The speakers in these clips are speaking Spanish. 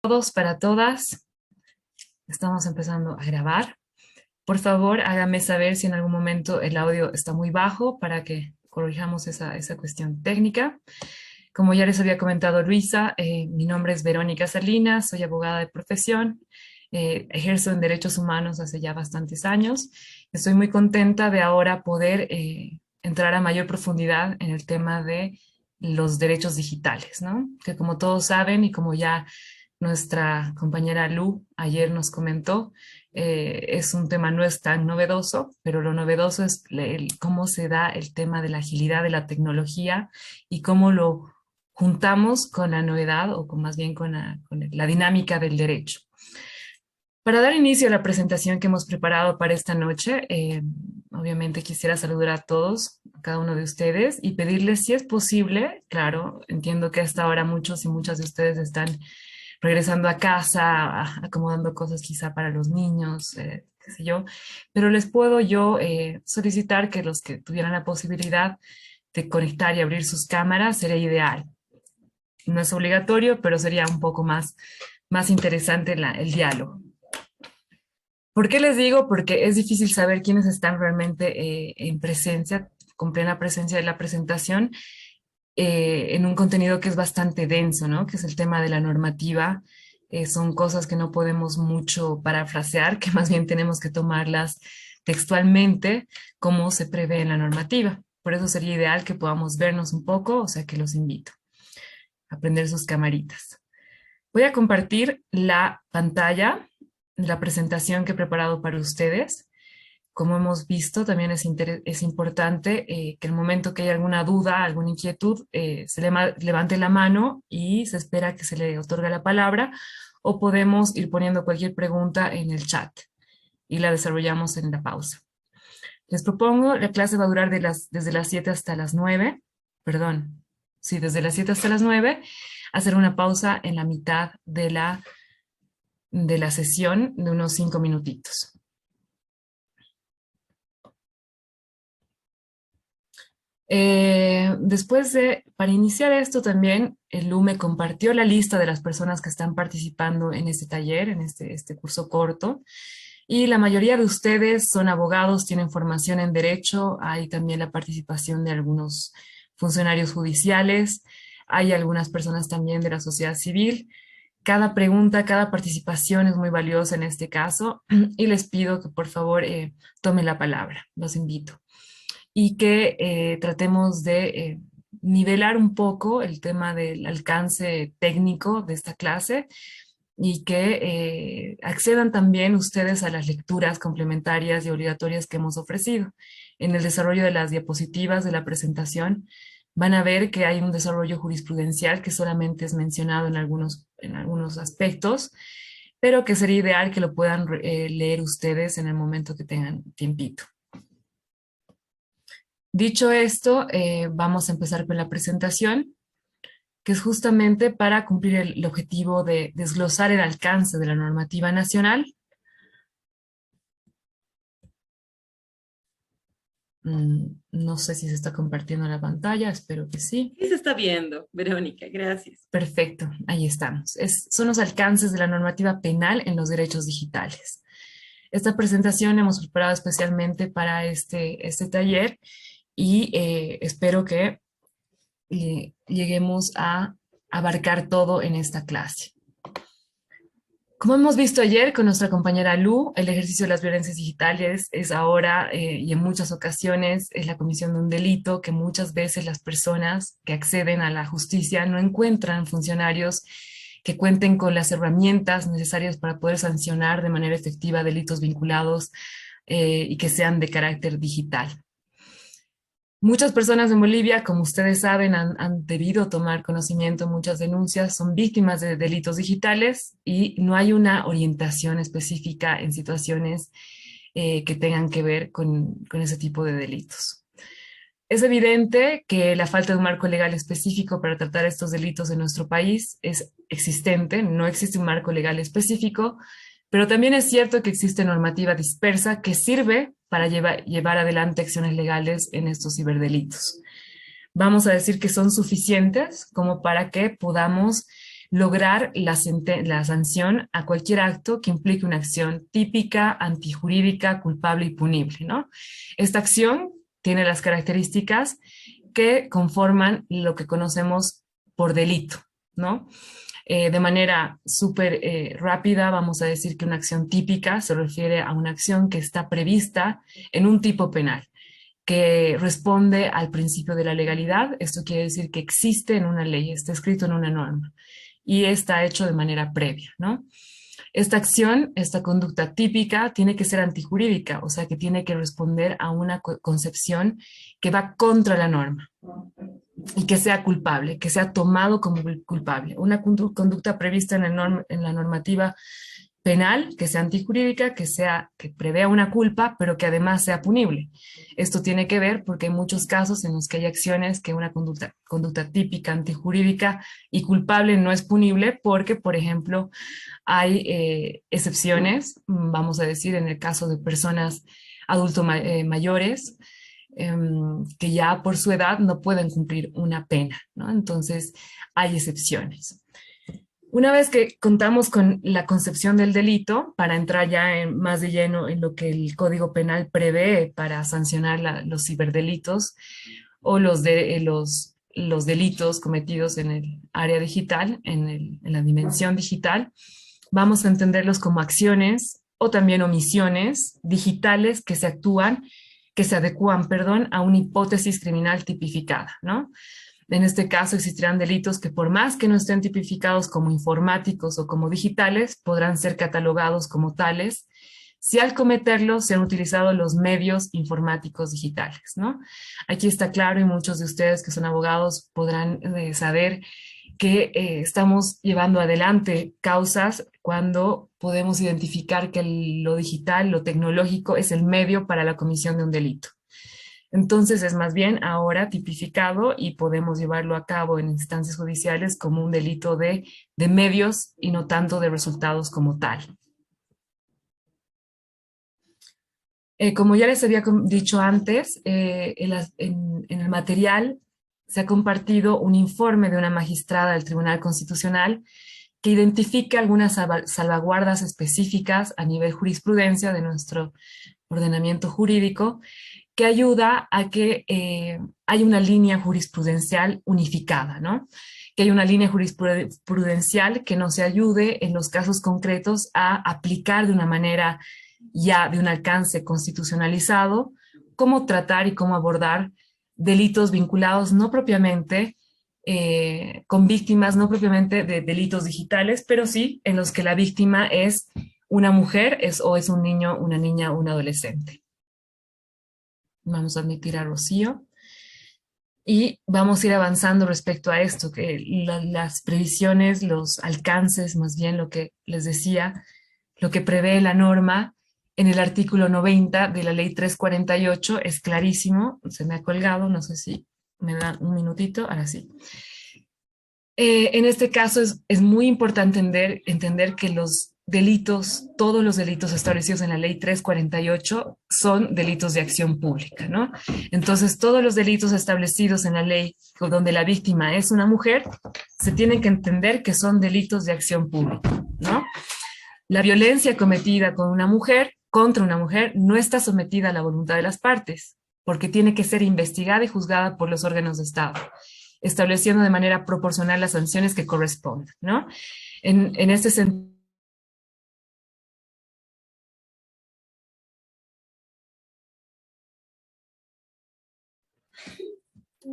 Todos, para todas, estamos empezando a grabar. Por favor, hágame saber si en algún momento el audio está muy bajo para que corrijamos esa cuestión técnica. Como ya les había comentado Luisa, mi nombre es Verónica Salinas, soy abogada de profesión, ejerzo en derechos humanos hace ya bastantes años. Estoy muy contenta de ahora poder entrar a mayor profundidad en el tema de los derechos digitales, ¿no? Que como todos saben y como ya nuestra compañera Lu ayer nos comentó, es un tema no es tan novedoso, pero lo novedoso es cómo se da el tema de la agilidad de la tecnología y cómo lo juntamos con la novedad o con, más bien con la dinámica del derecho. Para dar inicio a la presentación que hemos preparado para esta noche, obviamente quisiera saludar a todos, a cada uno de ustedes y pedirles si es posible, claro, entiendo que hasta ahora muchos y muchas de ustedes están regresando a casa, acomodando cosas quizá para los niños, qué sé yo, pero les puedo yo solicitar que los que tuvieran la posibilidad de conectar y abrir sus cámaras sería ideal. No es obligatorio, pero sería un poco más interesante el diálogo. ¿Por qué les digo? Porque es difícil saber quiénes están realmente en presencia, con plena presencia de la presentación, en un contenido que es bastante denso, ¿no? Que es el tema de la normativa. Son cosas que no podemos mucho parafrasear, que más bien tenemos que tomarlas textualmente como se prevé en la normativa. Por eso sería ideal que podamos vernos un poco, o sea que los invito a prender sus camaritas. Voy a compartir la pantalla, la presentación que he preparado para ustedes. Como hemos visto, también es importante que el momento que haya alguna duda, alguna inquietud, levante la mano y se espera que se le otorgue la palabra o podemos ir poniendo cualquier pregunta en el chat y la desarrollamos en la pausa. Les propongo, la clase va a durar desde las 7 hasta las 9, perdón, sí, desde las 7 hasta las 9, hacer una pausa en la mitad de la sesión de unos 5 minutitos. Para iniciar esto también, el Lu me compartió la lista de las personas que están participando en este taller, en este curso corto, y la mayoría de ustedes son abogados, tienen formación en derecho, hay también la participación de algunos funcionarios judiciales, hay algunas personas también de la sociedad civil. Cada pregunta, cada participación es muy valiosa en este caso y les pido que por favor tomen la palabra, los invito y que tratemos de nivelar un poco el tema del alcance técnico de esta clase y que accedan también ustedes a las lecturas complementarias y obligatorias que hemos ofrecido. En el desarrollo de las diapositivas de la presentación van a ver que hay un desarrollo jurisprudencial que solamente es mencionado en algunos aspectos, pero que sería ideal que lo puedan leer ustedes en el momento que tengan tiempito. Dicho esto, vamos a empezar con la presentación, que es justamente para cumplir el objetivo de desglosar el alcance de la normativa nacional. No sé si se está compartiendo la pantalla, espero que sí. Sí se está viendo, Verónica, gracias. Perfecto, ahí estamos. Son los alcances de la normativa penal en los derechos digitales. Esta presentación hemos preparado especialmente para este taller y espero que lleguemos a abarcar todo en esta clase. Como hemos visto ayer con nuestra compañera Lu, el ejercicio de las violencias digitales es ahora y en muchas ocasiones es la comisión de un delito que muchas veces las personas que acceden a la justicia no encuentran funcionarios que cuenten con las herramientas necesarias para poder sancionar de manera efectiva delitos vinculados y que sean de carácter digital. Muchas personas en Bolivia, como ustedes saben, han debido tomar conocimiento, muchas denuncias son víctimas de delitos digitales y no hay una orientación específica en situaciones que tengan que ver con ese tipo de delitos. Es evidente que la falta de un marco legal específico para tratar estos delitos en nuestro país es existente, no existe un marco legal específico, pero también es cierto que existe normativa dispersa que sirve para llevar adelante acciones legales en estos ciberdelitos. Vamos a decir que son suficientes como para que podamos lograr la sanción a cualquier acto que implique una acción típica, antijurídica, culpable y punible, ¿no? Esta acción tiene las características que conforman lo que conocemos por delito, ¿no? De manera súper rápida, vamos a decir que una acción típica se refiere a una acción que está prevista en un tipo penal, que responde al principio de la legalidad. Esto quiere decir que existe en una ley, está escrito en una norma y está hecho de manera previa, ¿no? Esta acción, esta conducta típica, tiene que ser antijurídica, o sea que tiene que responder a una concepción que va contra la norma y que sea culpable, que sea tomado como culpable. Una conducta prevista en la normativa penal, que sea antijurídica, que prevea una culpa, pero que además sea punible. Esto tiene que ver porque hay muchos casos en los que hay acciones que una conducta típica, antijurídica y culpable no es punible porque, por ejemplo, hay excepciones, vamos a decir, en el caso de personas adultos mayores, que ya por su edad no pueden cumplir una pena, ¿no? Entonces, hay excepciones. Una vez que contamos con la concepción del delito, para entrar ya más de lleno en lo que el Código Penal prevé para sancionar los ciberdelitos o los delitos cometidos en el área digital, en la dimensión digital, vamos a entenderlos como acciones o también omisiones digitales que se adecúan, perdón, a una hipótesis criminal tipificada, ¿no? En este caso existirán delitos que por más que no estén tipificados como informáticos o como digitales, podrán ser catalogados como tales si al cometerlos se han utilizado los medios informáticos digitales, ¿no? Aquí está claro y muchos de ustedes que son abogados podrán saber que estamos llevando adelante causas cuando podemos identificar que lo digital, lo tecnológico es el medio para la comisión de un delito. Entonces es más bien ahora tipificado y podemos llevarlo a cabo en instancias judiciales como un delito de medios y no tanto de resultados como tal. Como ya les había dicho antes, en el material se ha compartido un informe de una magistrada del Tribunal Constitucional que identifica algunas salvaguardas específicas a nivel jurisprudencia de nuestro ordenamiento jurídico que ayuda a que haya una línea jurisprudencial unificada, ¿no? Que haya una línea jurisprudencial que nos ayude en los casos concretos a aplicar de una manera ya de un alcance constitucionalizado cómo tratar y cómo abordar delitos vinculados no propiamente con víctimas, no propiamente de delitos digitales, pero sí en los que la víctima es una mujer o es un niño, una niña o un adolescente. Vamos a admitir a Rocío. Y vamos a ir avanzando respecto a esto, que las previsiones, los alcances, más bien lo que les decía, lo que prevé la norma en el artículo 90 de la ley 348 es clarísimo, se me ha colgado, no sé si me da un minutito, ahora sí. En este caso es muy importante entender que los delitos, todos los delitos establecidos en la ley 348 son delitos de acción pública, ¿no? Entonces, todos los delitos establecidos en la ley donde la víctima es una mujer, se tienen que entender que son delitos de acción pública, ¿no? La violencia cometida contra una mujer, no está sometida a la voluntad de las partes, porque tiene que ser investigada y juzgada por los órganos de Estado, estableciendo de manera proporcional las sanciones que correspondan, ¿no? En este sentido,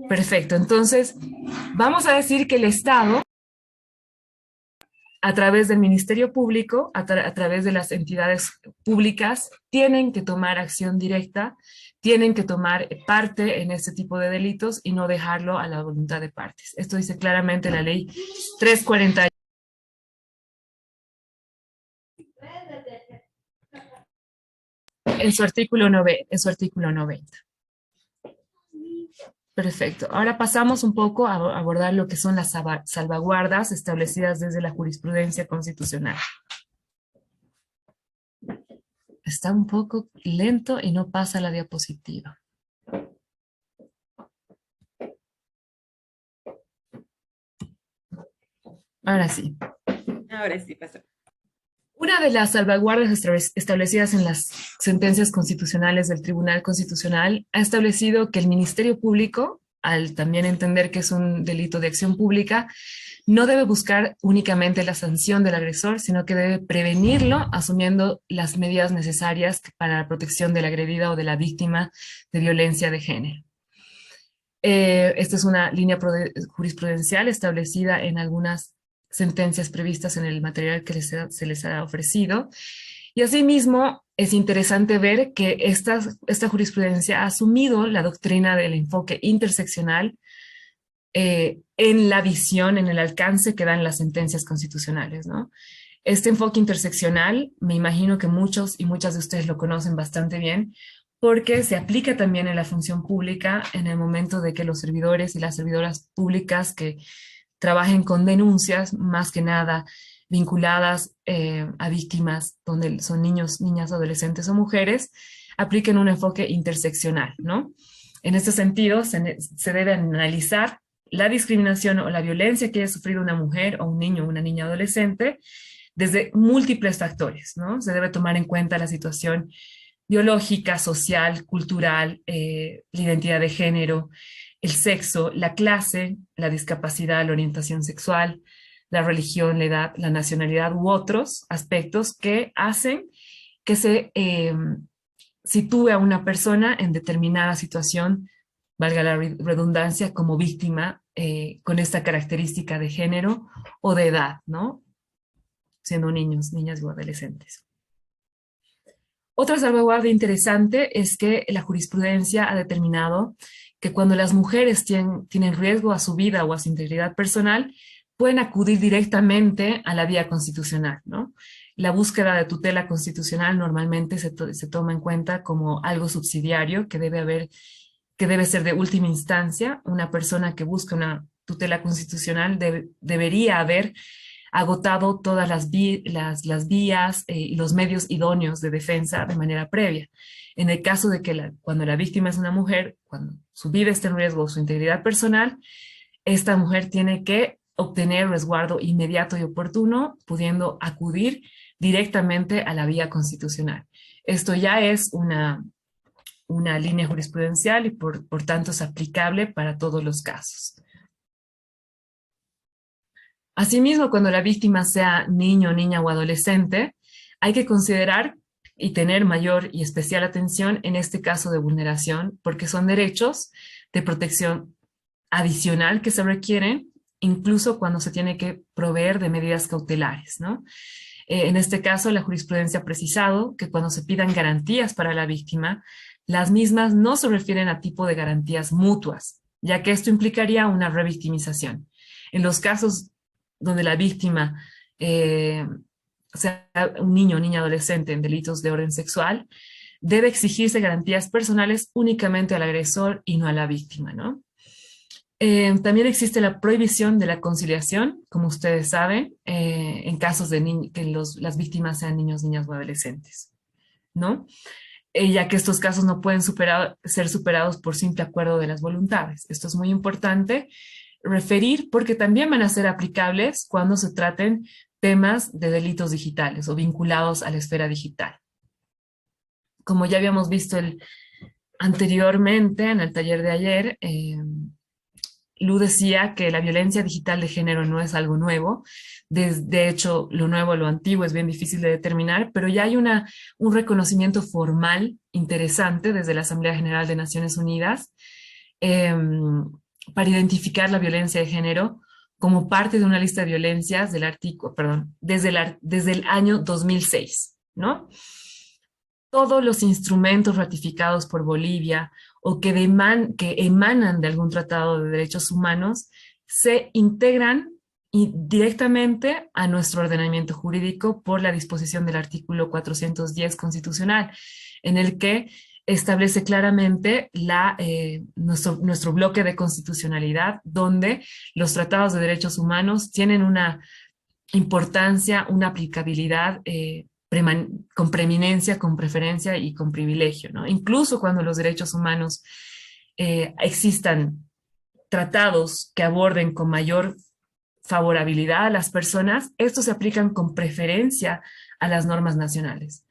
perfecto. Entonces, vamos a decir que el Estado, a través del Ministerio Público, a través de las entidades públicas, tienen que tomar acción directa, tienen que tomar parte en este tipo de delitos y no dejarlo a la voluntad de partes. Esto dice claramente la ley 340 en su artículo 90. Perfecto. Ahora pasamos un poco a abordar lo que son las salvaguardas establecidas desde la jurisprudencia constitucional. Está un poco lento y no pasa la diapositiva. Ahora sí. Ahora sí pasó. Una de las salvaguardas establecidas en las sentencias constitucionales del Tribunal Constitucional ha establecido que el Ministerio Público, al también entender que es un delito de acción pública, no debe buscar únicamente la sanción del agresor, sino que debe prevenirlo asumiendo las medidas necesarias para la protección de la agredida o de la víctima de violencia de género. Esta es una línea jurisprudencial establecida en algunas sentencias previstas en el material que se les ha ofrecido. Y asimismo, es interesante ver que esta jurisprudencia ha asumido la doctrina del enfoque interseccional en la visión, en el alcance que dan las sentencias constitucionales, ¿no? Este enfoque interseccional, me imagino que muchos y muchas de ustedes lo conocen bastante bien, porque se aplica también en la función pública en el momento de que los servidores y las servidoras públicas que trabajen con denuncias, más que nada vinculadas a víctimas, donde son niños, niñas, adolescentes o mujeres, apliquen un enfoque interseccional, ¿no? En este sentido, se debe analizar la discriminación o la violencia que haya sufrido una mujer o un niño o una niña adolescente desde múltiples factores, ¿no? Se debe tomar en cuenta la situación biológica, social, cultural, la identidad de género, el sexo, la clase, la discapacidad, la orientación sexual, la religión, la edad, la nacionalidad u otros aspectos que hacen que se sitúe a una persona en determinada situación, valga la redundancia, como víctima con esta característica de género o de edad, ¿no? Siendo niños, niñas o adolescentes. Otra salvaguardia interesante es que la jurisprudencia ha determinado que cuando las mujeres tienen riesgo a su vida o a su integridad personal, pueden acudir directamente a la vía constitucional, ¿no? La búsqueda de tutela constitucional normalmente se toma en cuenta como algo subsidiario que debe ser de última instancia. Una persona que busca una tutela constitucional debería haber agotado todas las vías y los medios idóneos de defensa de manera previa. En el caso de que cuando la víctima es una mujer, cuando su vida está en riesgo o su integridad personal, esta mujer tiene que obtener resguardo inmediato y oportuno, pudiendo acudir directamente a la vía constitucional. Esto ya es una línea jurisprudencial y por tanto es aplicable para todos los casos. Asimismo, cuando la víctima sea niño, niña o adolescente, hay que considerar y tener mayor y especial atención en este caso de vulneración, porque son derechos de protección adicional que se requieren, incluso cuando se tiene que proveer de medidas cautelares, ¿no? En este caso, la jurisprudencia ha precisado que cuando se pidan garantías para la víctima, las mismas no se refieren a tipo de garantías mutuas, ya que esto implicaría una revictimización. En los casos donde la víctima sea un niño o niña adolescente en delitos de orden sexual, debe exigirse garantías personales únicamente al agresor y no a la víctima, ¿no? También existe la prohibición de la conciliación, como ustedes saben, en casos de que las víctimas sean niños, niñas o adolescentes, ¿no? Ya que estos casos no pueden ser superados por simple acuerdo de las voluntades. Esto es muy importante referir porque también van a ser aplicables cuando se traten temas de delitos digitales o vinculados a la esfera digital. Como ya habíamos visto anteriormente en el taller de ayer, Lu decía que la violencia digital de género no es algo nuevo. De hecho, lo nuevo, lo antiguo es bien difícil de determinar, pero ya hay un reconocimiento formal interesante desde la Asamblea General de Naciones Unidas para identificar la violencia de género como parte de una lista de violencias del artículo, perdón, desde el año 2006, ¿no? Todos los instrumentos ratificados por Bolivia o que emanan de algún tratado de derechos humanos se integran directamente a nuestro ordenamiento jurídico por la disposición del artículo 410 constitucional, en el que establece claramente nuestro bloque de constitucionalidad, donde los tratados de derechos humanos tienen una importancia, una aplicabilidad con preeminencia, con preferencia y con privilegio, ¿no? Incluso cuando los derechos humanos existan tratados que aborden con mayor favorabilidad a las personas, estos se aplican con preferencia a las normas nacionales.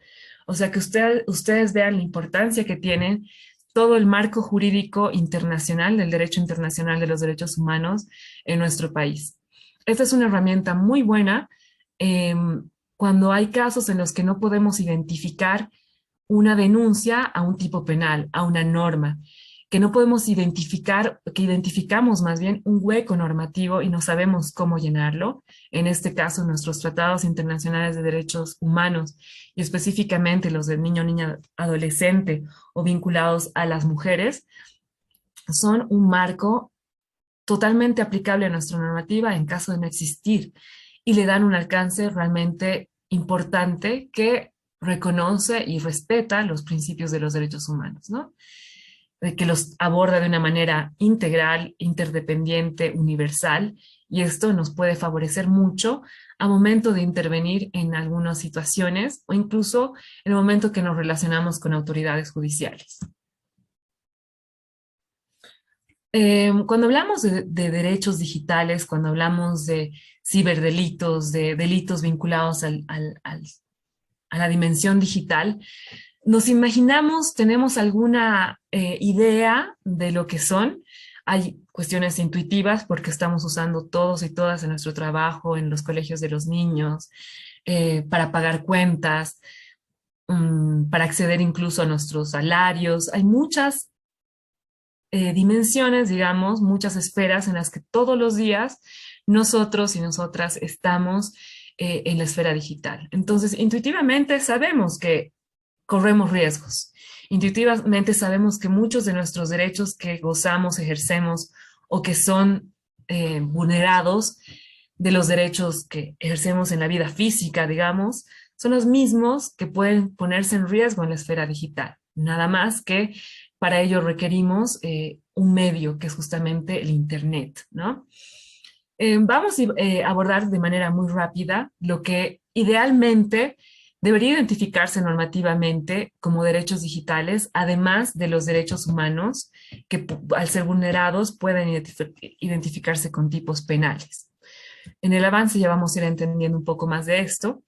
O sea que ustedes vean la importancia que tiene todo el marco jurídico internacional del derecho internacional de los derechos humanos en nuestro país. Esta es una herramienta muy buena eh, cuando hay casos en los que no podemos identificar una denuncia a un tipo penal, a una norma, que no podemos identificar, que identificamos más bien un hueco normativo y no sabemos cómo llenarlo. En este caso, nuestros tratados internacionales de derechos humanos y específicamente los del niño, niña, adolescente o vinculados a las mujeres, son un marco totalmente aplicable a nuestra normativa en caso de no existir y le dan un alcance realmente importante que reconoce y respeta los principios de los derechos humanos, ¿no? De que los aborda de una manera integral, interdependiente, universal, y esto nos puede favorecer mucho a momento de intervenir en algunas situaciones o incluso en el momento que nos relacionamos con autoridades judiciales. Cuando hablamos de derechos digitales, cuando hablamos de ciberdelitos, de delitos vinculados a la dimensión digital, nos imaginamos, tenemos alguna idea de lo que son. Hay cuestiones intuitivas porque estamos usando todos y todas en nuestro trabajo, en los colegios de los niños, para pagar cuentas, para acceder incluso a nuestros salarios. Hay muchas dimensiones, digamos, muchas esferas en las que todos los días nosotros y nosotras estamos en la esfera digital. Entonces, intuitivamente sabemos que corremos riesgos. Intuitivamente sabemos que muchos de nuestros derechos que gozamos, ejercemos o que son vulnerados de los derechos que ejercemos en la vida física, digamos, son los mismos que pueden ponerse en riesgo en la esfera digital. Nada más que para ello requerimos un medio que es justamente el Internet, ¿no? Vamos a abordar de manera muy rápida lo que idealmente debería identificarse normativamente como derechos digitales, además de los derechos humanos que al ser vulnerados pueden identificarse con tipos penales. En el avance ya vamos a ir entendiendo un poco más de esto.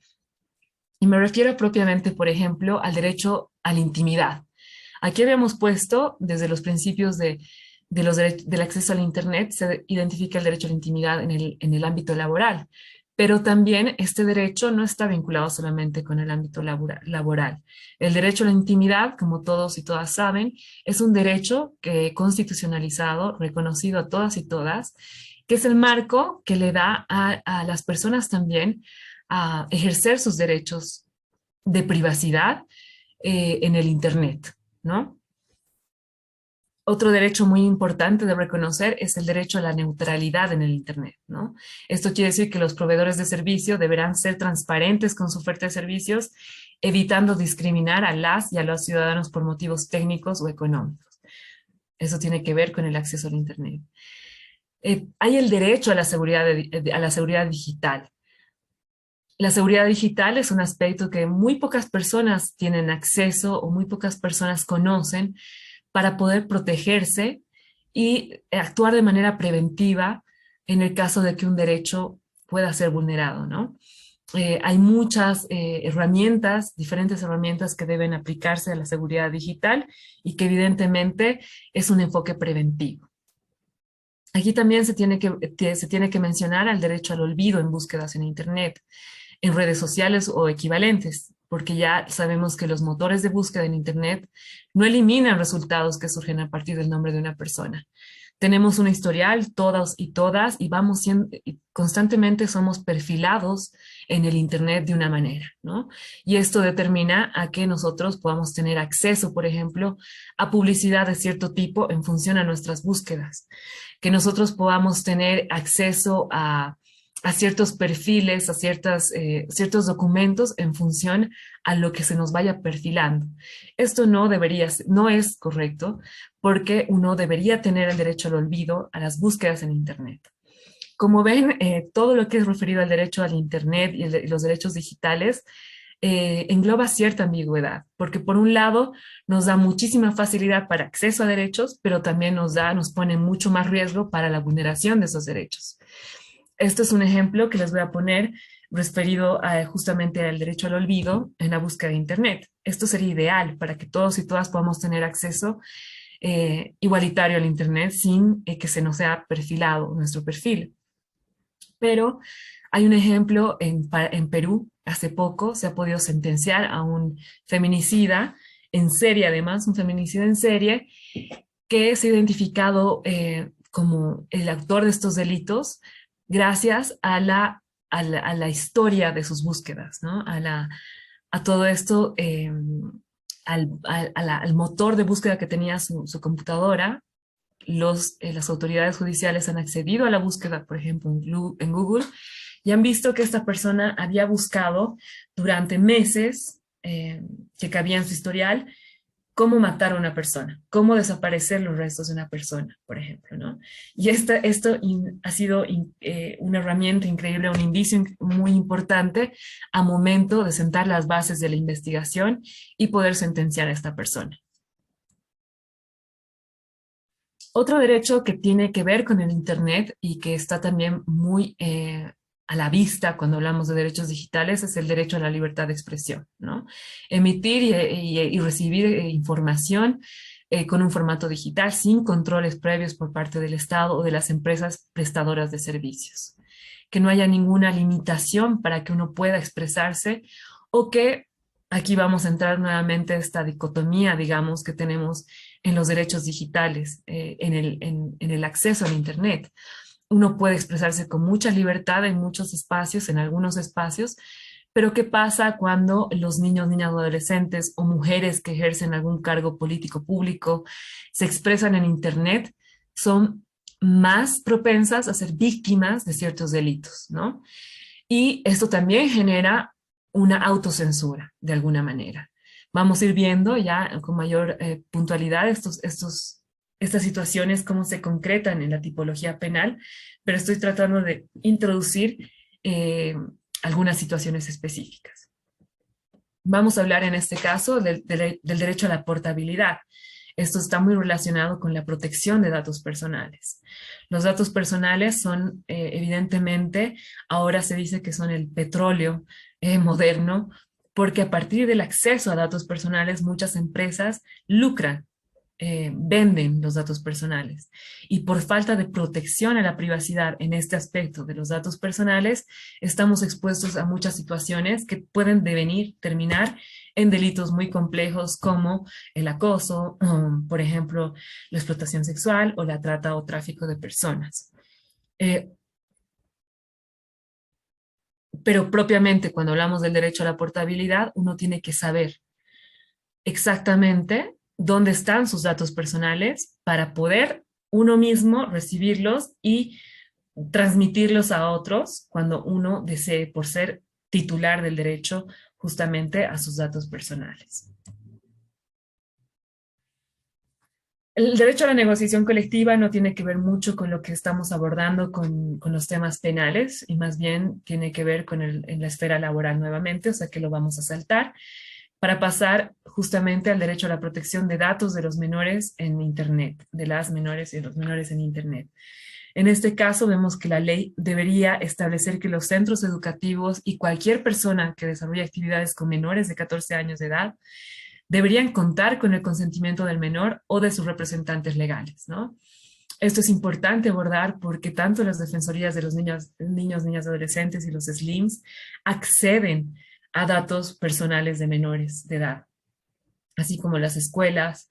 Y me refiero propiamente, por ejemplo, al derecho a la intimidad. Aquí habíamos puesto, desde los principios del acceso al Internet, se identifica el derecho a la intimidad en el ámbito laboral, pero también este derecho no está vinculado solamente con el ámbito laboral. El derecho a la intimidad, como todos y todas saben, es un derecho constitucionalizado, reconocido a todas y todas, que es el marco que le da a las personas también a ejercer sus derechos de privacidad en el Internet, ¿no? Otro derecho muy importante de reconocer es el derecho a la neutralidad en el Internet, ¿no? Esto quiere decir que los proveedores de servicio deberán ser transparentes con su oferta de servicios, evitando discriminar a las y a los ciudadanos por motivos técnicos o económicos. Eso tiene que ver con el acceso al Internet. Hay el derecho a la a la seguridad digital. La seguridad digital es un aspecto que muy pocas personas tienen acceso o muy pocas personas conocen para poder protegerse y actuar de manera preventiva en el caso de que un derecho pueda ser vulnerado, ¿no? Hay muchas herramientas, diferentes herramientas que deben aplicarse a la seguridad digital y que evidentemente es un enfoque preventivo. Aquí también se tiene que mencionar al derecho al olvido en búsquedas en Internet, en redes sociales o equivalentes, porque ya sabemos que los motores de búsqueda en Internet no eliminan resultados que surgen a partir del nombre de una persona. Tenemos un historial, todos y todas, y constantemente somos perfilados en el Internet de una manera, ¿no? Y esto determina a que nosotros podamos tener acceso, por ejemplo, a publicidad de cierto tipo en función a nuestras búsquedas, que nosotros podamos tener acceso a ciertos perfiles, a ciertos documentos en función a lo que se nos vaya perfilando. Esto no es correcto porque uno debería tener el derecho al olvido a las búsquedas en Internet. Como ven, todo lo que es referido al derecho al Internet y los derechos digitales engloba cierta ambigüedad, porque por un lado nos da muchísima facilidad para acceso a derechos, pero también nos pone mucho más riesgo para la vulneración de esos derechos. Esto es un ejemplo que les voy a poner referido justamente al derecho al olvido en la búsqueda de Internet. Esto sería ideal para que todos y todas podamos tener acceso igualitario al Internet sin que se nos sea perfilado nuestro perfil. Pero hay un ejemplo en Perú, hace poco se ha podido sentenciar a un feminicida en serie, además, un feminicida en serie, que se ha identificado como el autor de estos delitos gracias a la historia de sus búsquedas, ¿no? A todo esto, al motor de búsqueda que tenía su computadora. Las autoridades judiciales han accedido a la búsqueda, por ejemplo, en Google, y han visto que esta persona había buscado durante meses, que cabía en su historial, cómo matar a una persona, cómo desaparecer los restos de una persona, por ejemplo, ¿no? Y ha sido una herramienta increíble, un indicio muy importante a momento de sentar las bases de la investigación y poder sentenciar a esta persona. Otro derecho que tiene que ver con el Internet y que está también muy a la vista cuando hablamos de derechos digitales es el derecho a la libertad de expresión, ¿no? Emitir y recibir información con un formato digital sin controles previos por parte del Estado o de las empresas prestadoras de servicios. Que no haya ninguna limitación para que uno pueda expresarse o que aquí vamos a entrar nuevamente a esta dicotomía, digamos, que tenemos en los derechos digitales, en el acceso al Internet. Uno puede expresarse con mucha libertad en muchos espacios, en algunos espacios, pero ¿qué pasa cuando los niños, niñas, adolescentes o mujeres que ejercen algún cargo político público se expresan en Internet? Son más propensas a ser víctimas de ciertos delitos, ¿no? Y esto también genera una autocensura, de alguna manera. Vamos a ir viendo ya con mayor puntualidad estas situaciones, cómo se concretan en la tipología penal, pero estoy tratando de introducir algunas situaciones específicas. Vamos a hablar en este caso del derecho a la portabilidad. Esto está muy relacionado con la protección de datos personales. Los datos personales son, evidentemente, ahora se dice que son el petróleo moderno, porque a partir del acceso a datos personales, muchas empresas lucran, venden los datos personales. Y por falta de protección a la privacidad en este aspecto de los datos personales, estamos expuestos a muchas situaciones que pueden terminar en delitos muy complejos como el acoso, por ejemplo, la explotación sexual o la trata o tráfico de personas. Eh, pero propiamente cuando hablamos del derecho a la portabilidad, uno tiene que saber exactamente dónde están sus datos personales para poder uno mismo recibirlos y transmitirlos a otros cuando uno desee, por ser titular del derecho justamente a sus datos personales. El derecho a la negociación colectiva no tiene que ver mucho con lo que estamos abordando con los temas penales y más bien tiene que ver con en la esfera laboral nuevamente, o sea que lo vamos a saltar para pasar justamente al derecho a la protección de datos de los menores en Internet, de las menores y los menores en Internet. En este caso, vemos que la ley debería establecer que los centros educativos y cualquier persona que desarrolle actividades con menores de 14 años de edad deberían contar con el consentimiento del menor o de sus representantes legales, ¿no? Esto es importante abordar porque tanto las defensorías de los niños, niñas, adolescentes y los SLIMs acceden a datos personales de menores de edad, así como las escuelas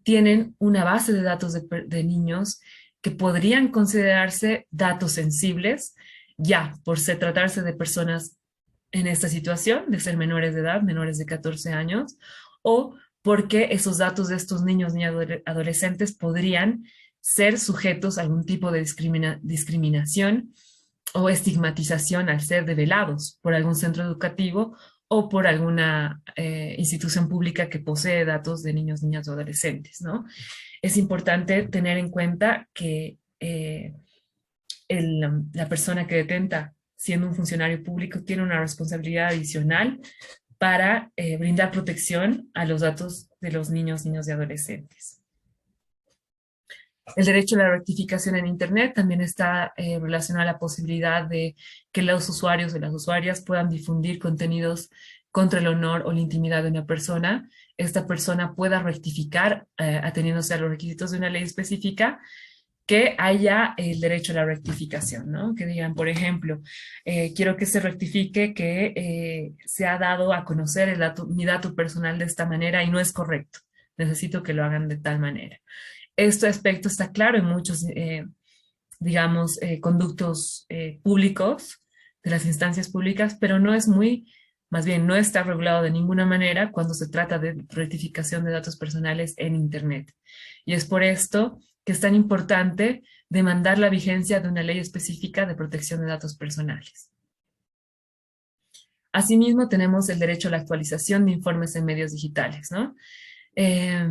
tienen una base de datos de niños que podrían considerarse datos sensibles, ya por tratarse de personas en esta situación, de ser menores de edad, menores de 14 años, o porque esos datos de estos niños y adolescentes podrían ser sujetos a algún tipo de discriminación o estigmatización al ser develados por algún centro educativo o por alguna institución pública que posee datos de niños, niñas o adolescentes, ¿no? Es importante tener en cuenta que la persona que detenta, siendo un funcionario público, tiene una responsabilidad adicional para brindar protección a los datos de los niños, niñas y adolescentes. El derecho a la rectificación en Internet también está relacionado a la posibilidad de que los usuarios o las usuarias puedan difundir contenidos contra el honor o la intimidad de una persona. Esta persona pueda rectificar, ateniéndose a los requisitos de una ley específica, que haya el derecho a la rectificación, ¿no? Que digan, por ejemplo, quiero que se rectifique que se ha dado a conocer mi dato personal de esta manera y no es correcto. Necesito que lo hagan de tal manera. Este aspecto está claro en muchos, digamos, conductos públicos de las instancias públicas, pero no es muy, más bien no está regulado de ninguna manera cuando se trata de rectificación de datos personales en Internet. Y es por esto que es tan importante demandar la vigencia de una ley específica de protección de datos personales. Asimismo, tenemos el derecho a la actualización de informes en medios digitales, ¿no? Eh,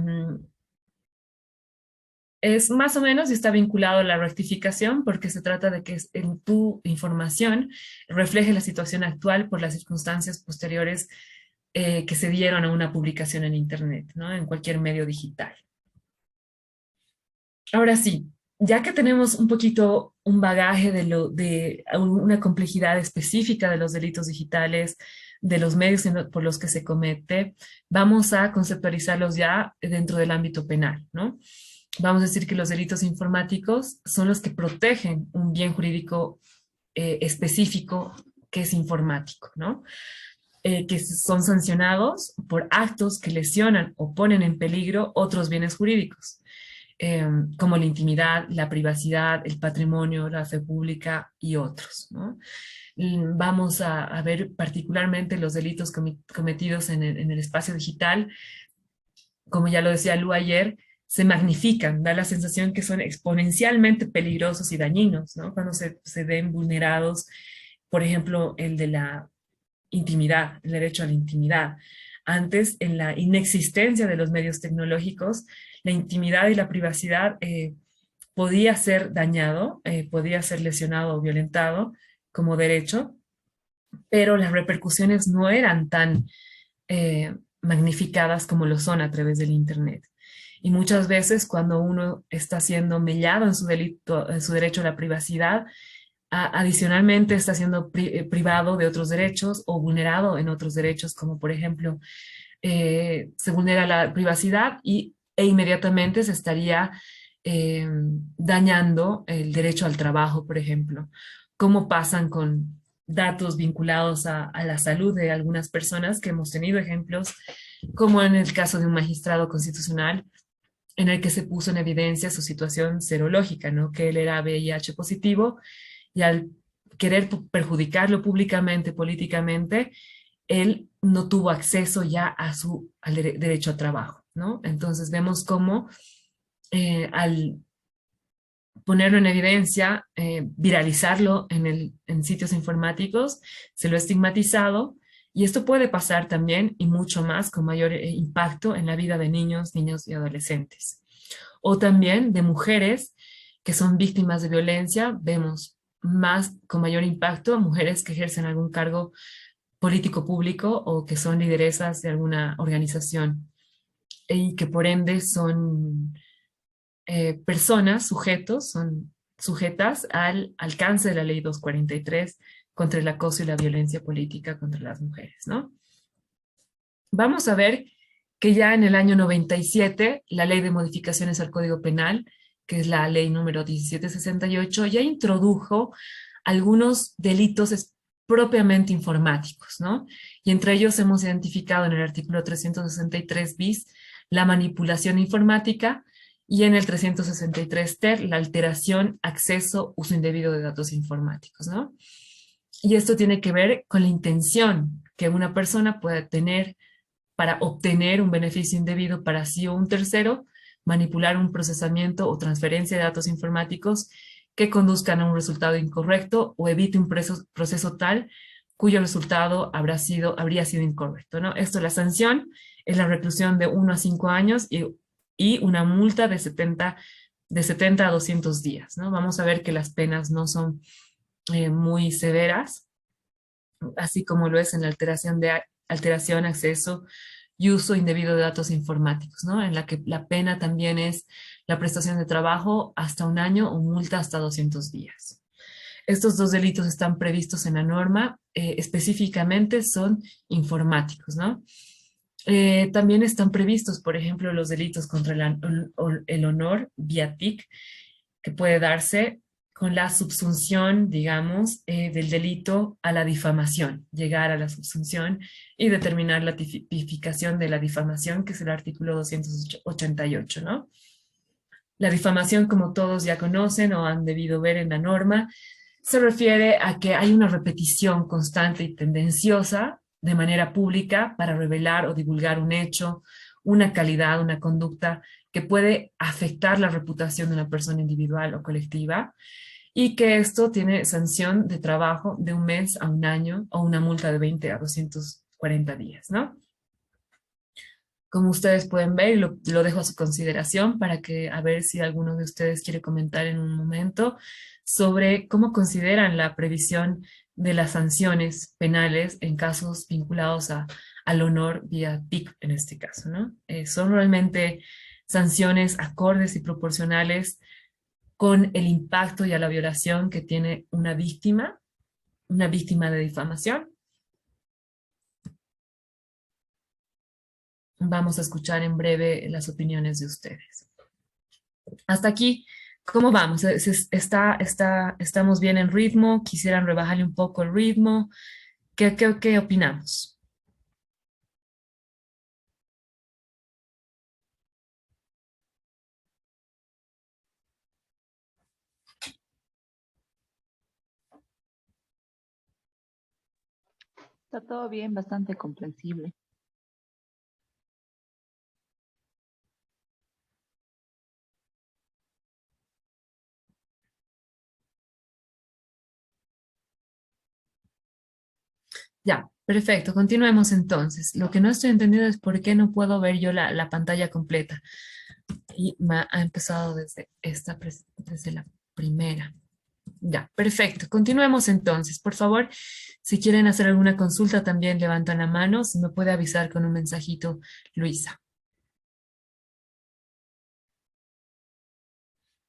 es más o menos y está vinculado a la rectificación porque se trata de que en tu información refleje la situación actual por las circunstancias posteriores que se dieron a una publicación en Internet, ¿no? En cualquier medio digital. Ahora sí, ya que tenemos un poquito un bagaje de una complejidad específica de los delitos digitales, de los medios por los que se comete, vamos a conceptualizarlos ya dentro del ámbito penal, ¿no? Vamos a decir que los delitos informáticos son los que protegen un bien jurídico específico que es informático, ¿no? Que son sancionados por actos que lesionan o ponen en peligro otros bienes jurídicos, como la intimidad, la privacidad, el patrimonio, la fe pública y otros, ¿no? Vamos a ver particularmente los delitos cometidos en el espacio digital, como ya lo decía Lu ayer, se magnifican, da la sensación que son exponencialmente peligrosos y dañinos, ¿no? Cuando se ven vulnerados, por ejemplo, el de la intimidad, el derecho a la intimidad. Antes, en la inexistencia de los medios tecnológicos, la intimidad y la privacidad podía ser dañado, podía ser lesionado o violentado como derecho, pero las repercusiones no eran tan magnificadas como lo son a través del Internet. Y muchas veces cuando uno está siendo mellado en su delito, en su derecho a la privacidad, adicionalmente está siendo privado de otros derechos o vulnerado en otros derechos, como por ejemplo, se vulnera la privacidad e inmediatamente se estaría dañando el derecho al trabajo, por ejemplo. ¿Cómo pasan con datos vinculados a la salud de algunas personas, que hemos tenido ejemplos, como en el caso de un magistrado constitucional, en el que se puso en evidencia su situación serológica, ¿no? Que él era VIH positivo y al querer perjudicarlo públicamente, políticamente, él no tuvo acceso ya al derecho a trabajo, ¿no? Entonces vemos cómo al ponerlo en evidencia, viralizarlo en sitios informáticos, se lo ha estigmatizado y esto puede pasar también y mucho más con mayor impacto en la vida de niños, niños y adolescentes. O también de mujeres que son víctimas de violencia, vemos más con mayor impacto mujeres que ejercen algún cargo político público o que son lideresas de alguna organización y que por ende son personas, sujetos, son sujetas al alcance de la ley 243 contra el acoso y la violencia política contra las mujeres, ¿no? Vamos a ver que ya en el año 97, la ley de modificaciones al Código Penal, que es la ley número 1768, ya introdujo algunos delitos propiamente informáticos, ¿no? Y entre ellos hemos identificado en el artículo 363 bis la manipulación informática y en el 363 ter la alteración, acceso, uso indebido de datos informáticos, ¿no? Y esto tiene que ver con la intención que una persona puede tener para obtener un beneficio indebido para sí o un tercero, manipular un procesamiento o transferencia de datos informáticos que conduzcan a un resultado incorrecto o evite un proceso tal cuyo resultado habría sido incorrecto, ¿no? Esto, la sanción es la reclusión de 1 a 5 años y una multa de 70 a 200 días, ¿no? Vamos a ver que las penas no son muy severas, así como lo es en la alteración, acceso y uso indebido de datos informáticos, ¿no? En la que la pena también es la prestación de trabajo hasta un año o multa hasta 200 días. Estos dos delitos están previstos en la norma, específicamente son informáticos, ¿no? También están previstos, por ejemplo, los delitos contra el honor vía TIC, que puede darse con la subsunción, digamos, del delito a la difamación, llegar a la subsunción y determinar la tipificación de la difamación, que es el artículo 288, ¿no? La difamación, como todos ya conocen o han debido ver en la norma, se refiere a que hay una repetición constante y tendenciosa de manera pública para revelar o divulgar un hecho, una calidad, una conducta que puede afectar la reputación de una persona individual o colectiva y que esto tiene sanción de trabajo de un mes a un año o una multa de 20 a 240 días, ¿no? Como ustedes pueden ver, y lo dejo a su consideración para que a ver si alguno de ustedes quiere comentar en un momento sobre cómo consideran la previsión de las sanciones penales en casos vinculados al honor vía TIC en este caso, ¿no? ¿Son realmente sanciones acordes y proporcionales con el impacto y a la violación que tiene una víctima de difamación? Vamos a escuchar en breve las opiniones de ustedes. Hasta aquí, ¿cómo vamos? ¿Estamos bien en ritmo? ¿Quisieran rebajarle un poco el ritmo? ¿Qué opinamos? Está todo bien, bastante comprensible. Ya, perfecto. Continuemos entonces. Lo que no estoy entendiendo es por qué no puedo ver yo la pantalla completa. Y ha empezado desde la primera. Ya, perfecto. Continuemos entonces. Por favor, si quieren hacer alguna consulta, también levantan la mano. Si me puede avisar con un mensajito, Luisa.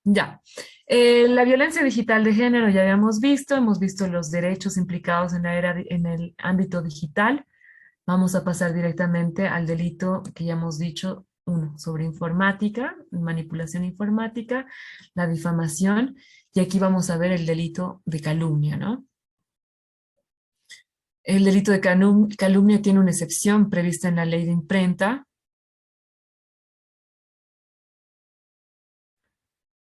Ya. La violencia digital de género ya habíamos visto, hemos visto los derechos implicados en en el ámbito digital. Vamos a pasar directamente al delito que ya hemos dicho, uno, sobre informática, manipulación informática, la difamación, y aquí vamos a ver el delito de calumnia, ¿no? El delito de calumnia tiene una excepción prevista en la ley de imprenta,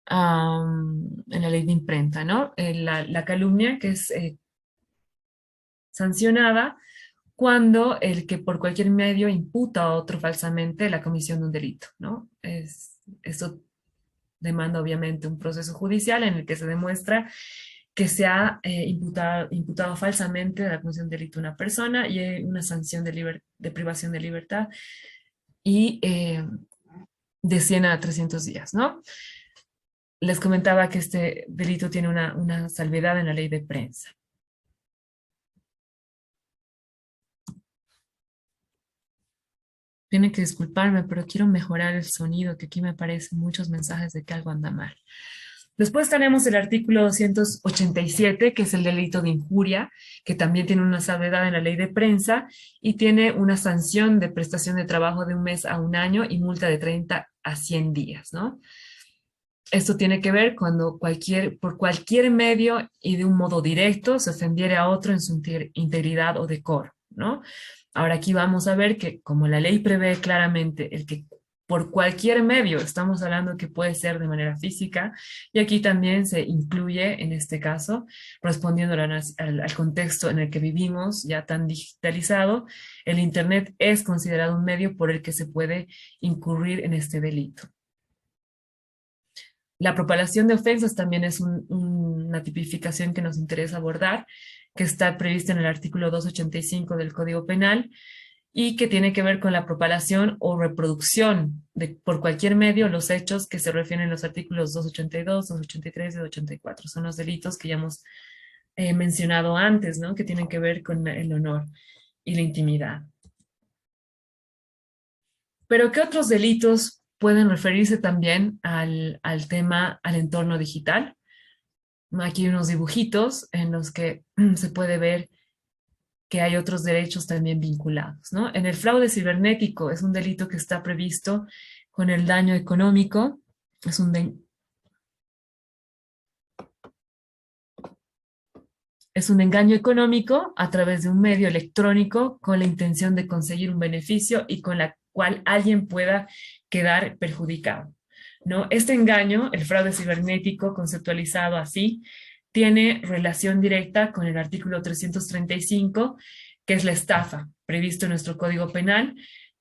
en la ley de imprenta, ¿no? La calumnia que es sancionada cuando el que por cualquier medio imputa a otro falsamente la comisión de un delito, ¿no? Esto demanda obviamente un proceso judicial en el que se demuestra que se ha imputado falsamente la comisión de delito a una persona y hay una sanción de privación de libertad y de 100 a 300 días, ¿no? Les comentaba que este delito tiene una salvedad en la ley de prensa. Tienen que disculparme, pero quiero mejorar el sonido, que aquí me aparecen muchos mensajes de que algo anda mal. Después tenemos el artículo 287, que es el delito de injuria, que también tiene una salvedad en la ley de prensa y tiene una sanción de prestación de trabajo de un mes a un año y multa de 30 a 100 días, ¿no? Esto tiene que ver cuando por cualquier medio y de un modo directo se ofendiere a otro en su integridad o decoro, ¿no? Ahora aquí vamos a ver que como la ley prevé claramente el que por cualquier medio, estamos hablando que puede ser de manera física, y aquí también se incluye, en este caso, respondiendo al contexto en el que vivimos, ya tan digitalizado, el Internet es considerado un medio por el que se puede incurrir en este delito. La propalación de ofensas también es una tipificación que nos interesa abordar, que está prevista en el artículo 285 del Código Penal y que tiene que ver con la propalación o reproducción por cualquier medio los hechos que se refieren en los artículos 282, 283 y 284. Son los delitos que ya hemos mencionado antes, ¿no? Que tienen que ver con el honor y la intimidad. Pero ¿qué otros delitos pueden referirse también al tema, al entorno digital? Aquí hay unos dibujitos en los que se puede ver que hay otros derechos también vinculados, ¿no? En el fraude cibernético es un delito que está previsto con el daño económico, es un, es un engaño económico a través de un medio electrónico con la intención de conseguir un beneficio y con la cual alguien pueda quedar perjudicado, ¿no? Este engaño, el fraude cibernético conceptualizado así, tiene relación directa con el artículo 335, que es la estafa, previsto en nuestro Código Penal,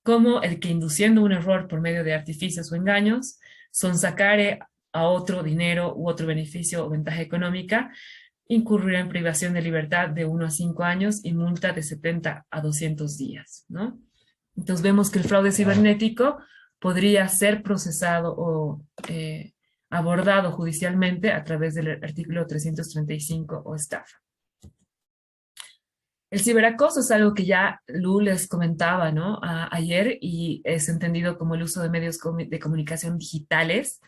como el que induciendo un error por medio de artificios o engaños, sonsacare a otro dinero u otro beneficio o ventaja económica, incurrirá en privación de libertad de 1 a 5 años y multa de 70 a 200 días, ¿no? Entonces vemos que el fraude cibernético podría ser procesado o abordado judicialmente a través del artículo 335 o estafa. El ciberacoso es algo que ya Lu les comentaba, ¿no? Ayer, y es entendido como el uso de medios de comunicación digitales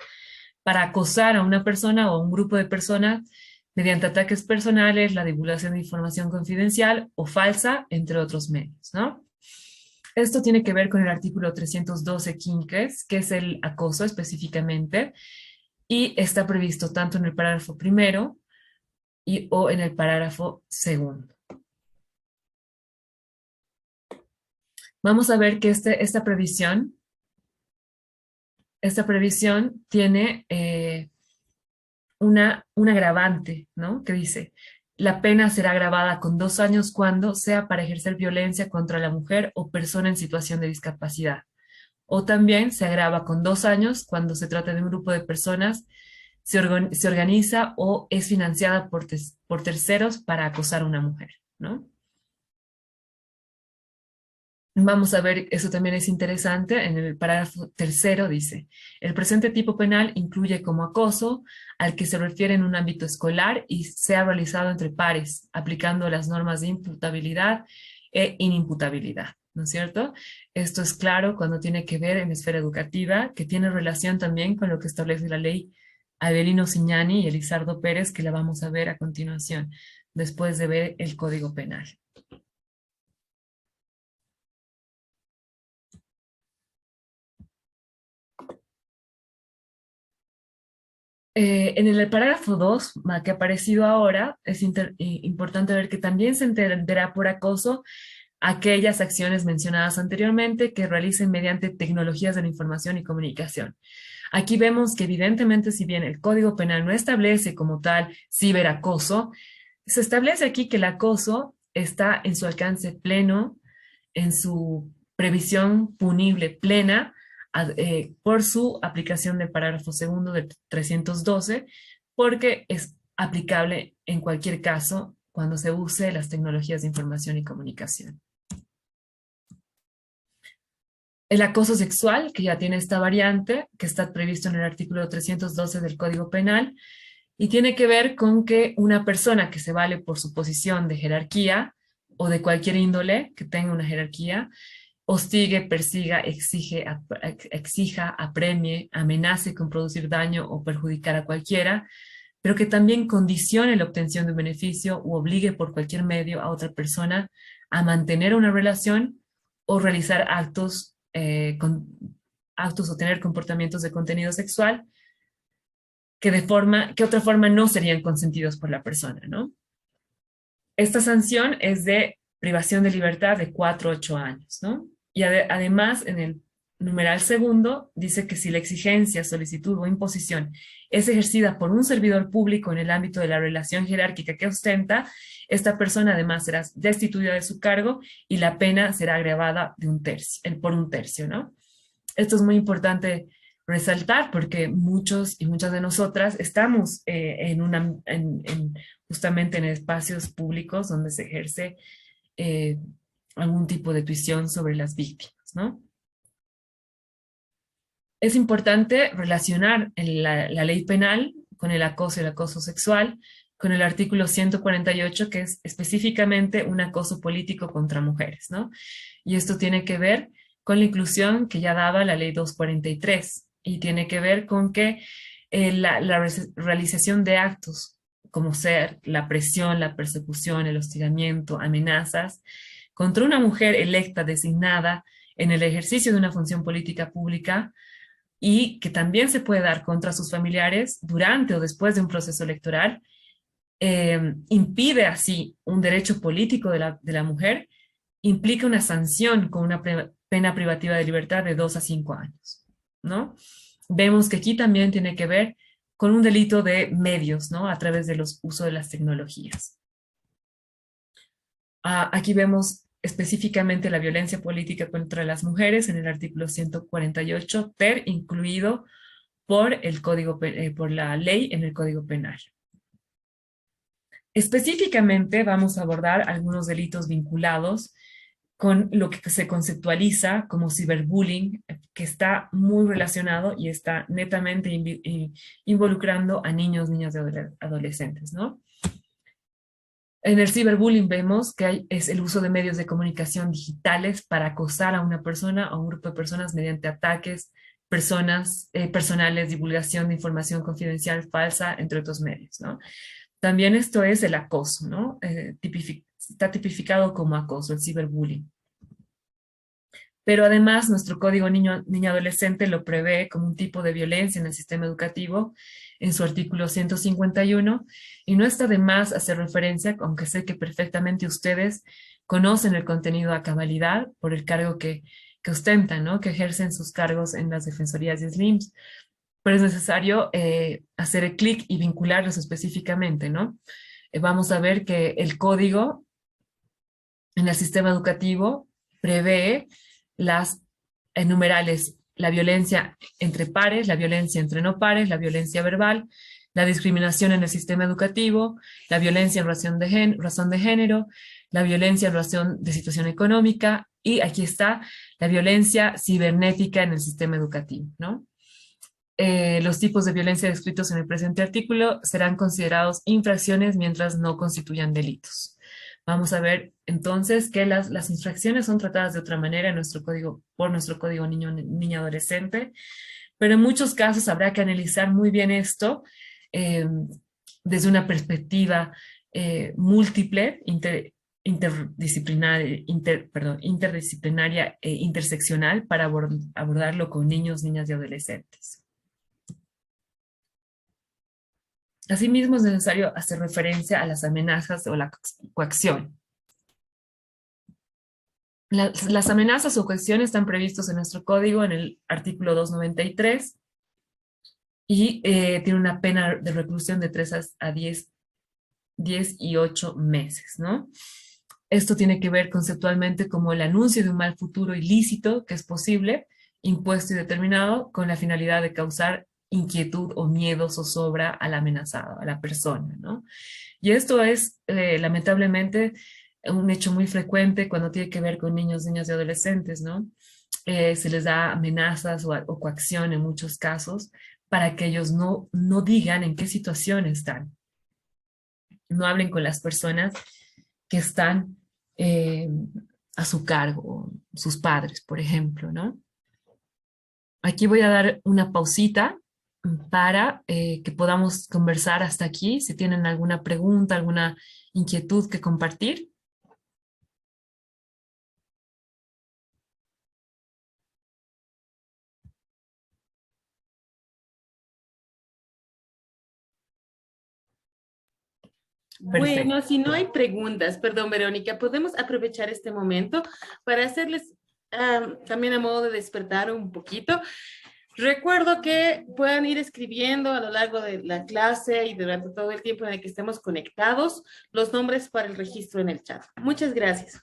para acosar a una persona o a un grupo de personas mediante ataques personales, la divulgación de información confidencial o falsa, entre otros medios, ¿no? Esto tiene que ver con el artículo 312 quinques, que es el acoso específicamente, y está previsto tanto en el parágrafo primero o en el parágrafo segundo. Vamos a ver que esta previsión tiene un agravante, ¿no? Que dice, la pena será agravada con 2 años cuando sea para ejercer violencia contra la mujer o persona en situación de discapacidad. O también se agrava con 2 años cuando se trata de un grupo de personas, se organiza o es financiada por terceros para acosar a una mujer, ¿no? Vamos a ver, eso también es interesante, en el parágrafo tercero dice, el presente tipo penal incluye como acoso al que se refiere en un ámbito escolar y sea realizado entre pares, aplicando las normas de imputabilidad e inimputabilidad, ¿no es cierto? Esto es claro cuando tiene que ver en esfera educativa, que tiene relación también con lo que establece la ley Avelino Signani y Elizardo Pérez, que la vamos a ver a continuación, después de ver el Código Penal. En el parágrafo 2, que ha aparecido ahora, es importante ver que también se entenderá por acoso aquellas acciones mencionadas anteriormente que realicen mediante tecnologías de la información y comunicación. Aquí vemos que evidentemente, si bien el Código Penal no establece como tal ciberacoso, se establece aquí que el acoso está en su alcance pleno, en su previsión punible plena, por su aplicación del parágrafo segundo del 312, porque es aplicable en cualquier caso cuando se use las tecnologías de información y comunicación. El acoso sexual, que ya tiene esta variante, que está previsto en el artículo 312 del Código Penal, y tiene que ver con que una persona que se vale por su posición de jerarquía o de cualquier índole que tenga una jerarquía, hostigue, persiga, exija, apremie, amenace con producir daño o perjudicar a cualquiera, pero que también condicione la obtención de un beneficio o obligue por cualquier medio a otra persona a mantener una relación o realizar actos o tener comportamientos de contenido sexual que otra forma no serían consentidos por la persona, ¿no? Esta sanción es de privación de libertad de 4 a 8 años, ¿no? Y además, en el numeral segundo, dice que si la exigencia, solicitud o imposición es ejercida por un servidor público en el ámbito de la relación jerárquica que ostenta, esta persona además será destituida de su cargo y la pena será agravada por un tercio, ¿no? Esto es muy importante resaltar porque muchos y muchas de nosotras estamos justamente en espacios públicos donde se ejerce algún tipo de tuición sobre las víctimas, ¿no? Es importante relacionar la ley penal con el acoso sexual, con el artículo 148, que es específicamente un acoso político contra mujeres, ¿no? Y esto tiene que ver con la inclusión que ya daba la ley 243 y tiene que ver con que realización de actos como ser la presión, la persecución, el hostigamiento, amenazas contra una mujer electa designada en el ejercicio de una función política pública y que también se puede dar contra sus familiares durante o después de un proceso electoral, impide así un derecho político de la mujer, implica una sanción con una pena privativa de libertad de 2 a 5 años, ¿no? Vemos que aquí también tiene que ver con un delito de medios, ¿no? A través de los usos de las tecnologías. Aquí vemos específicamente la violencia política contra las mujeres en el artículo 148 ter, incluido por el código, por la ley en el Código Penal. Específicamente vamos a abordar algunos delitos vinculados con lo que se conceptualiza como ciberbullying, que está muy relacionado y está netamente involucrando a niños, niñas y adolescentes, ¿no? En el ciberbullying vemos que es el uso de medios de comunicación digitales para acosar a una persona o un grupo de personas mediante ataques personales, divulgación de información confidencial falsa, entre otros medios, ¿no? También esto es el acoso, ¿no? Está tipificado como acoso, el ciberbullying. Pero además nuestro Código Niño Adolescente lo prevé como un tipo de violencia en el sistema educativo en su artículo 151 y no está de más hacer referencia, aunque sé que perfectamente ustedes conocen el contenido a cabalidad por el cargo que ostentan, ¿no? Que ejercen sus cargos en las defensorías de SLIMS, pero es necesario hacer el clic y vincularlos específicamente, ¿no? Vamos a ver que el código en el sistema educativo prevé las numerales, la violencia entre pares, la violencia entre no pares, la violencia verbal, la discriminación en el sistema educativo, la violencia en razón de género, la violencia en razón de situación económica y aquí está la violencia cibernética en el sistema educativo, ¿no? Los tipos de violencia descritos en el presente artículo serán considerados infracciones mientras no constituyan delitos. Vamos a ver entonces que las infracciones son tratadas de otra manera en nuestro código, por nuestro código niña adolescente, pero en muchos casos habrá que analizar muy bien esto eh, desde una perspectiva múltiple, interdisciplinaria e interseccional para abordarlo con niños, niñas y adolescentes. Asimismo, es necesario hacer referencia a las amenazas o la coacción. Las amenazas o coacción están previstos en nuestro código en el artículo 293 y tiene una pena de reclusión de 3 a 10 y 8 meses, ¿no? Esto tiene que ver conceptualmente como el anuncio de un mal futuro ilícito que es posible, impuesto y determinado con la finalidad de causar inquietud o miedo zozobra al amenazado, a la persona, ¿no? Y esto es, lamentablemente, un hecho muy frecuente cuando tiene que ver con niños, niñas y adolescentes, ¿no? Se les da amenazas o coacción en muchos casos para que ellos no digan en qué situación están. No hablen con las personas que están a su cargo, sus padres, por ejemplo, ¿no? Aquí voy a dar una pausita para que podamos conversar hasta aquí. Si tienen alguna pregunta, alguna inquietud que compartir. Perfecto. Bueno, si no hay preguntas, perdón, Verónica, podemos aprovechar este momento para hacerles también a modo de despertar un poquito. Recuerdo que puedan ir escribiendo a lo largo de la clase y durante todo el tiempo en el que estemos conectados los nombres para el registro en el chat. Muchas gracias.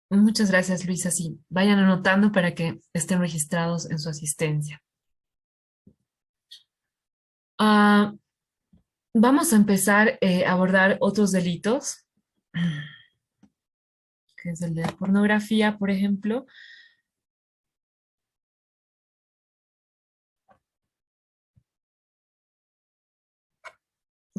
Muchas gracias, Luisa. Sí, vayan anotando para que estén registrados en su asistencia. Vamos a empezar a abordar otros delitos, que es el de pornografía, por ejemplo.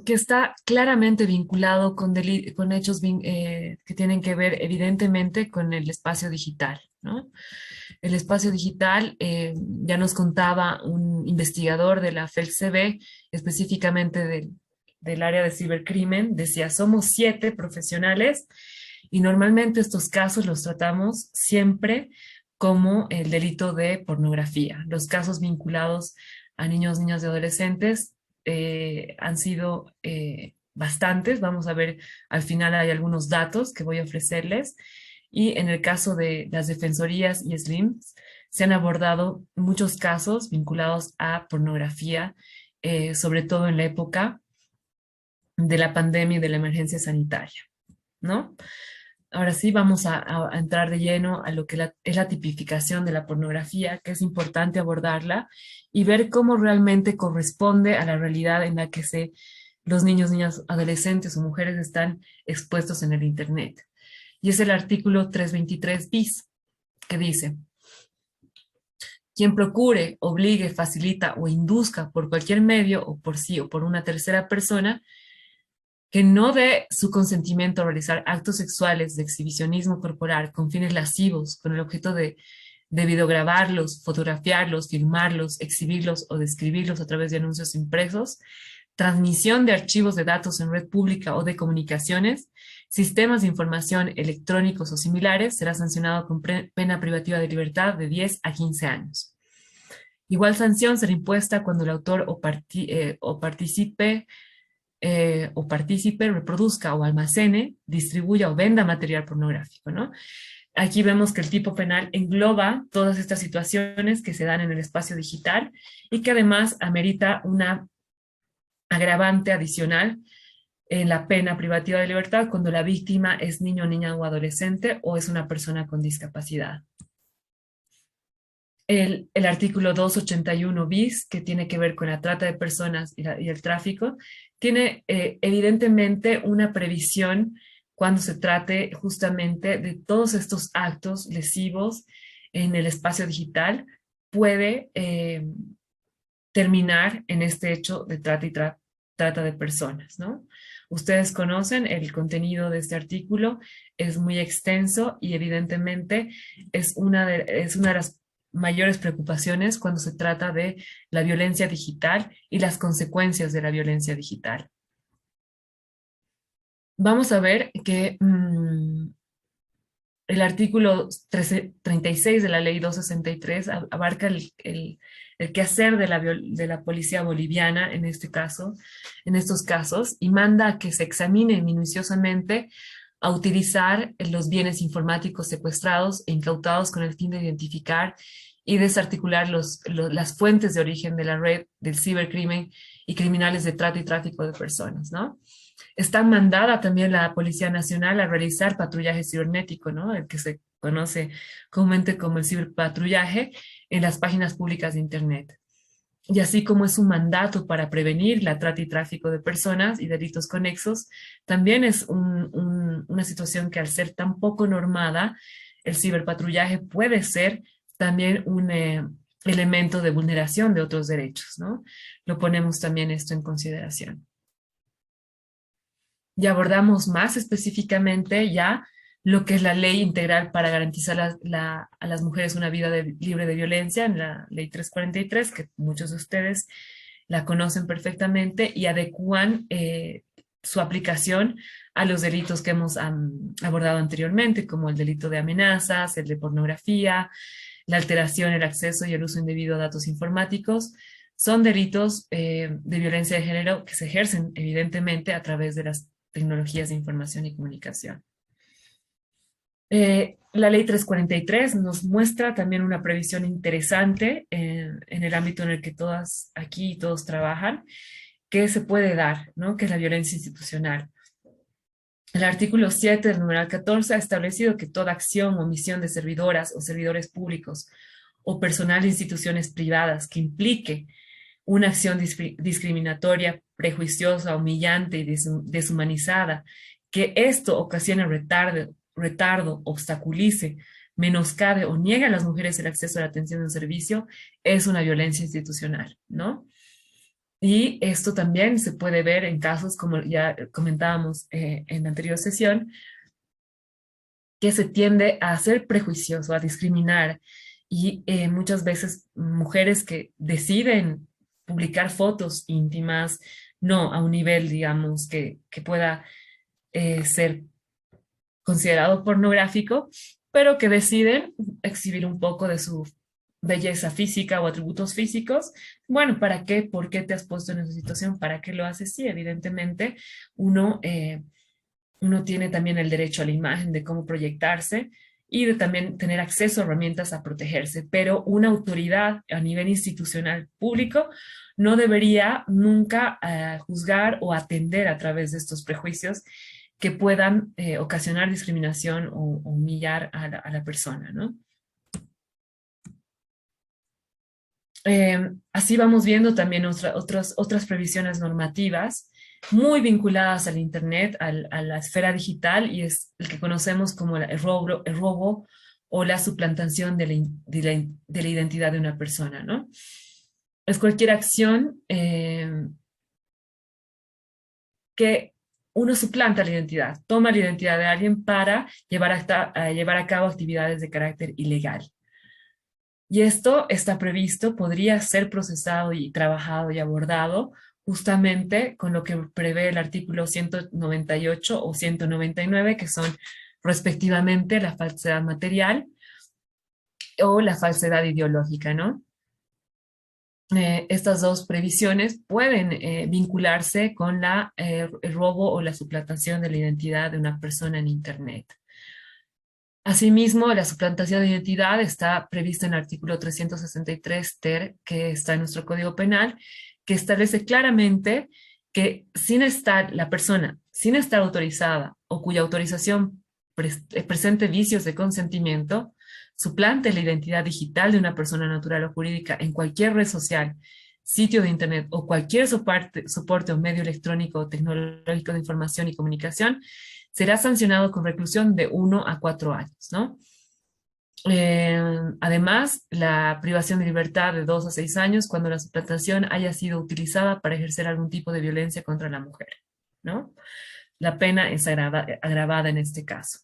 que está claramente vinculado con, con hechos que tienen que ver evidentemente con el espacio digital, ¿no? El espacio digital, ya nos contaba un investigador de la FELCB, específicamente del área de cibercrimen, decía, somos 7 profesionales y normalmente estos casos los tratamos siempre como el delito de pornografía. Los casos vinculados a niños, niñas y adolescentes han sido bastantes. Vamos a ver, al final hay algunos datos que voy a ofrecerles. Y en el caso de las defensorías y SLIMs, se han abordado muchos casos vinculados a pornografía, sobre todo en la época de la pandemia y de la emergencia sanitaria, ¿no? Ahora sí, vamos a entrar de lleno a lo que es la tipificación de la pornografía, que es importante abordarla y ver cómo realmente corresponde a la realidad en la que los niños, niñas, adolescentes o mujeres están expuestos en el Internet. Y es el artículo 323 bis, que dice, quien procure, obligue, facilita o induzca por cualquier medio o por sí o por una tercera persona que no dé su consentimiento a realizar actos sexuales de exhibicionismo corporal con fines lascivos, con el objeto de videograbarlos, fotografiarlos, filmarlos, exhibirlos o describirlos a través de anuncios impresos, transmisión de archivos de datos en red pública o de comunicaciones, sistemas de información electrónicos o similares, será sancionado con pena privativa de libertad de 10 a 15 años. Igual sanción será impuesta cuando el autor o partícipe reproduzca o almacene, distribuya o venda material pornográfico, ¿no? Aquí vemos que el tipo penal engloba todas estas situaciones que se dan en el espacio digital y que además amerita una agravante adicional en la pena privativa de libertad cuando la víctima es niño, niña o adolescente o es una persona con discapacidad. El artículo 281 bis, que tiene que ver con la trata de personas y el tráfico, tiene evidentemente una previsión cuando se trate justamente de todos estos actos lesivos en el espacio digital, puede terminar en este hecho de trata de personas, ¿no? Ustedes conocen el contenido de este artículo, es muy extenso y evidentemente es una de las mayores preocupaciones cuando se trata de la violencia digital y las consecuencias de la violencia digital. Vamos a ver que el artículo 36 de la ley 263 abarca el quehacer de la policía boliviana en este caso, en estos casos, y manda a que se examine minuciosamente a utilizar los bienes informáticos secuestrados e incautados con el fin de identificar y desarticular las fuentes de origen de la red del cibercrimen y criminales de trata y tráfico de personas, ¿no? Está mandada también la Policía Nacional a realizar patrullaje cibernético, ¿no? El que se conoce comúnmente como el ciberpatrullaje en las páginas públicas de Internet. Y así como es un mandato para prevenir la trata y tráfico de personas y delitos conexos, también es una situación que al ser tan poco normada, el ciberpatrullaje puede ser también un elemento de vulneración de otros derechos, ¿no? Lo ponemos también esto en consideración. Y abordamos más específicamente ya lo que es la ley integral para garantizar a las mujeres una vida libre de violencia, en la ley 343, que muchos de ustedes la conocen perfectamente y adecúan su aplicación a los delitos que hemos abordado anteriormente, como el delito de amenazas, el de pornografía, la alteración, el acceso y el uso indebido a datos informáticos. Son delitos de violencia de género que se ejercen evidentemente a través de las tecnologías de información y comunicación. La ley 343 nos muestra también una previsión interesante en el ámbito en el que todas aquí y todos trabajan, que se puede dar, ¿no? Que es la violencia institucional. El artículo 7 del numeral 14 ha establecido que toda acción o omisión de servidoras o servidores públicos o personal de instituciones privadas que implique una acción discriminatoria, prejuiciosa, humillante y deshumanizada, que esto ocasione retardo, obstaculice, menoscabe o niegue a las mujeres el acceso a la atención de un servicio, es una violencia institucional, ¿no? Y esto también se puede ver en casos, como ya comentábamos en la anterior sesión, que se tiende a ser prejuicioso, a discriminar. Y muchas veces mujeres que deciden publicar fotos íntimas, no a un nivel, digamos, que pueda ser considerado pornográfico, pero que deciden exhibir un poco de su belleza física o atributos físicos. Bueno, ¿para qué? ¿Por qué te has puesto en esa situación? ¿Para qué lo haces? Sí, evidentemente uno, uno tiene también el derecho a la imagen de cómo proyectarse y de también tener acceso a herramientas a protegerse, pero una autoridad a nivel institucional público no debería nunca juzgar o atender a través de estos prejuicios que puedan ocasionar discriminación o humillar a la persona, ¿no? Así vamos viendo también otras previsiones normativas muy vinculadas al Internet, a la esfera digital, y es el que conocemos como el robo o la suplantación de la identidad de una persona, ¿no? Es cualquier acción que uno suplanta la identidad, toma la identidad de alguien para llevar a cabo actividades de carácter ilegal. Y esto está previsto, podría ser procesado y trabajado y abordado justamente con lo que prevé el artículo 198 o 199, que son respectivamente la falsedad material o la falsedad ideológica, ¿no? Estas dos previsiones pueden vincularse con el robo o la suplantación de la identidad de una persona en Internet. Asimismo, la suplantación de identidad está prevista en el artículo 363 ter, que está en nuestro Código Penal, que establece claramente que sin estar la persona, sin estar autorizada o cuya autorización presente vicios de consentimiento, suplante la identidad digital de una persona natural o jurídica en cualquier red social, sitio de Internet o cualquier soporte o medio electrónico o tecnológico de información y comunicación, será sancionado con reclusión de 1 a 4 años, ¿no? Además, la privación de libertad de 2 a 6 años cuando la suplantación haya sido utilizada para ejercer algún tipo de violencia contra la mujer, ¿no? La pena es agravada en este caso.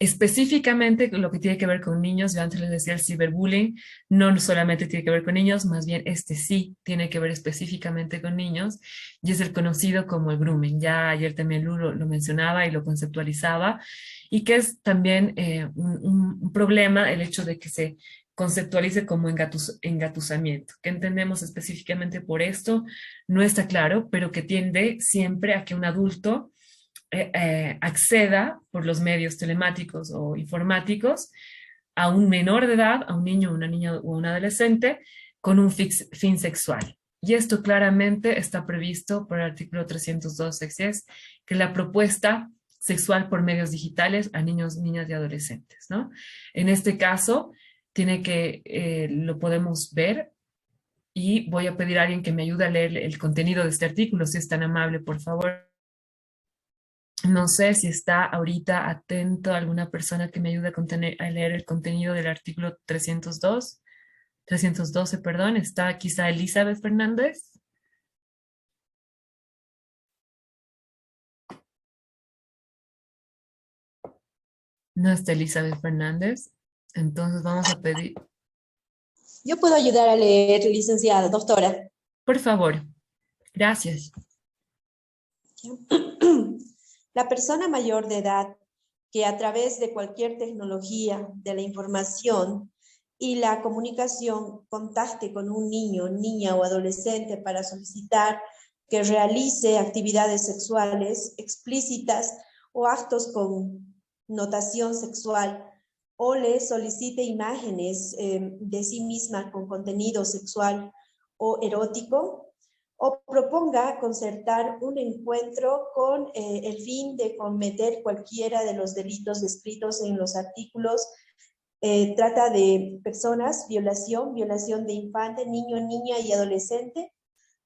Específicamente lo que tiene que ver con niños, yo antes les decía el ciberbullying, no solamente tiene que ver con niños, más bien este sí tiene que ver específicamente con niños y es el conocido como el grooming. Ya ayer también Lu lo mencionaba y lo conceptualizaba y que es también un problema el hecho de que se conceptualice como engatusamiento. ¿Qué entendemos específicamente por esto? No está claro, pero que tiende siempre a que un adulto acceda por los medios telemáticos o informáticos a un menor de edad, a un niño, una niña o un adolescente con un fin sexual. Y esto claramente está previsto por el artículo 302 exes, que es la propuesta sexual por medios digitales a niños, niñas y adolescentes, ¿no? En este caso, lo podemos ver y voy a pedir a alguien que me ayude a leer el contenido de este artículo, si es tan amable, por favor. No sé si está ahorita atento alguna persona que me ayude a leer el contenido del artículo 312, perdón. ¿Está quizá Elizabeth Fernández? No está Elizabeth Fernández. Entonces vamos a pedir, Yo puedo ayudar a leer, licenciada, doctora. por favor, gracias. La persona mayor de edad que a través de cualquier tecnología de la información y la comunicación contacte con un niño, niña o adolescente para solicitar que realice actividades sexuales explícitas o actos con notación sexual o le solicite imágenes de sí misma con contenido sexual o erótico, o proponga concertar un encuentro con el fin de cometer cualquiera de los delitos descritos en los artículos. Trata de personas, violación de infante, niño, niña y adolescente,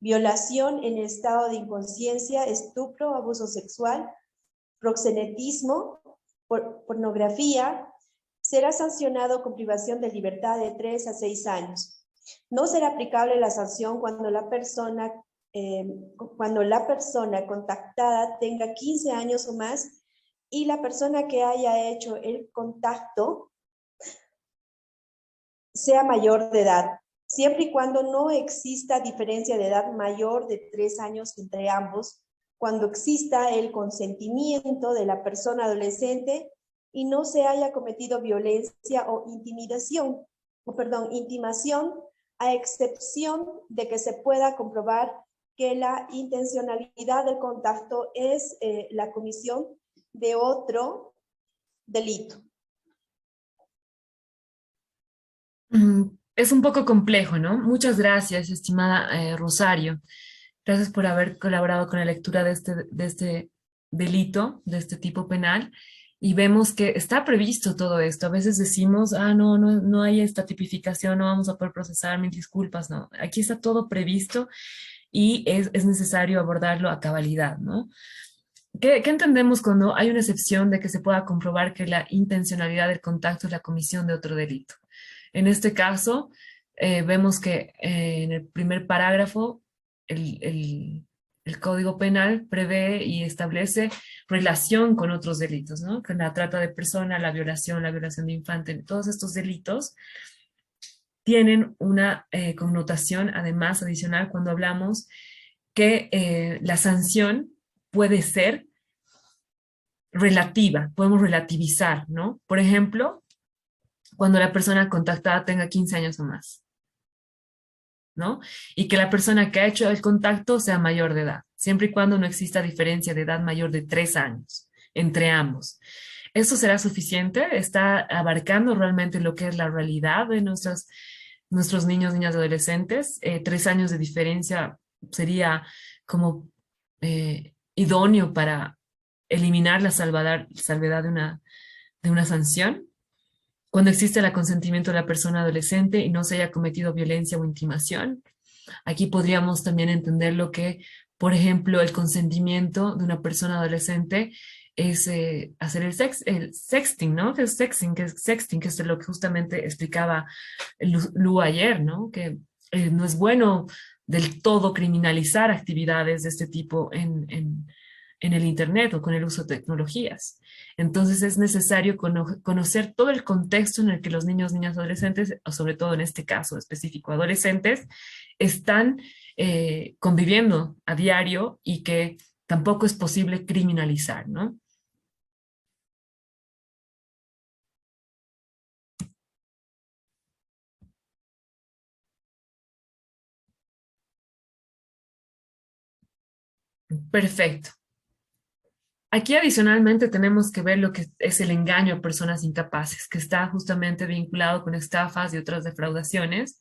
violación en estado de inconsciencia, estupro, abuso sexual, proxenetismo, pornografía, será sancionado con privación de libertad de 3 a 6 años. No será aplicable la sanción cuando la persona contactada tenga 15 años o más y la persona que haya hecho el contacto sea mayor de edad, siempre y cuando no exista diferencia de edad mayor de 3 años entre ambos, cuando exista el consentimiento de la persona adolescente y no se haya cometido violencia o intimación, a excepción de que se pueda comprobar que la intencionalidad del contacto es la comisión de otro delito. Es un poco complejo, ¿no? Muchas gracias, estimada Rosario. Gracias por haber colaborado con la lectura de este delito, de este tipo penal. Y vemos que está previsto todo esto. A veces decimos, no hay esta tipificación, no vamos a poder procesar, mis disculpas, no. Aquí está todo previsto y es necesario abordarlo a cabalidad, ¿no? ¿Qué entendemos cuando hay una excepción de que se pueda comprobar que la intencionalidad del contacto es la comisión de otro delito? En este caso, vemos que en el primer parágrafo el Código Penal prevé y establece relación con otros delitos, ¿no? Con la trata de persona, la violación de infante, todos estos delitos tienen una connotación además adicional cuando hablamos que la sanción puede ser relativa, podemos relativizar, ¿no? Por ejemplo, cuando la persona contactada tenga 15 años o más, ¿no? Y que la persona que ha hecho el contacto sea mayor de edad, siempre y cuando no exista diferencia de edad mayor de 3 años entre ambos. ¿Eso será suficiente? ¿Está abarcando realmente lo que es la realidad de nuestros niños, niñas, adolescentes? 3 años de diferencia sería como idóneo para eliminar la salvedad de una sanción. Cuando existe el consentimiento de la persona adolescente y no se haya cometido violencia o intimación. Aquí podríamos también entender lo que, por ejemplo, el consentimiento de una persona adolescente es hacer el sexting, ¿no? ¿Qué es sexting? ¿Qué es sexting? Que es lo que justamente explicaba Lu ayer, ¿no? Que no es bueno del todo criminalizar actividades de este tipo en el Internet o con el uso de tecnologías. Entonces es necesario conocer todo el contexto en el que los niños, niñas, adolescentes, o sobre todo en este caso específico adolescentes, están conviviendo a diario y que tampoco es posible criminalizar, ¿no? Perfecto. Aquí adicionalmente tenemos que ver lo que es el engaño a personas incapaces, que está justamente vinculado con estafas y otras defraudaciones,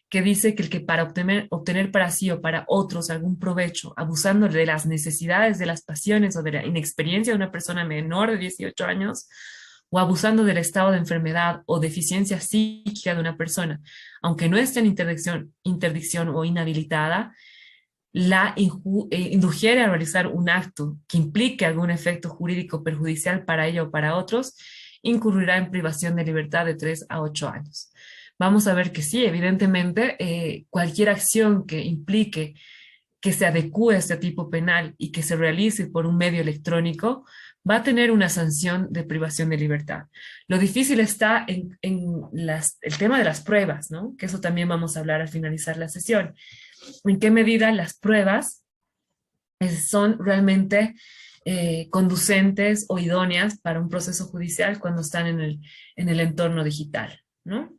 que dice que el que para obtener para sí o para otros algún provecho, abusando de las necesidades, de las pasiones o de la inexperiencia de una persona menor de 18 años, o abusando del estado de enfermedad o deficiencia psíquica de una persona, aunque no esté en interdicción o inhabilitada, indujere a realizar un acto que implique algún efecto jurídico perjudicial para ella o para otros, incurrirá en privación de libertad de 3 a 8 años. Vamos a ver que sí, evidentemente, cualquier acción que implique que se adecue a este tipo penal y que se realice por un medio electrónico, va a tener una sanción de privación de libertad. Lo difícil está el tema de las pruebas, ¿no? Que eso también vamos a hablar al finalizar la sesión. ¿En qué medida las pruebas son realmente conducentes o idóneas para un proceso judicial cuando están en el entorno digital, ¿no?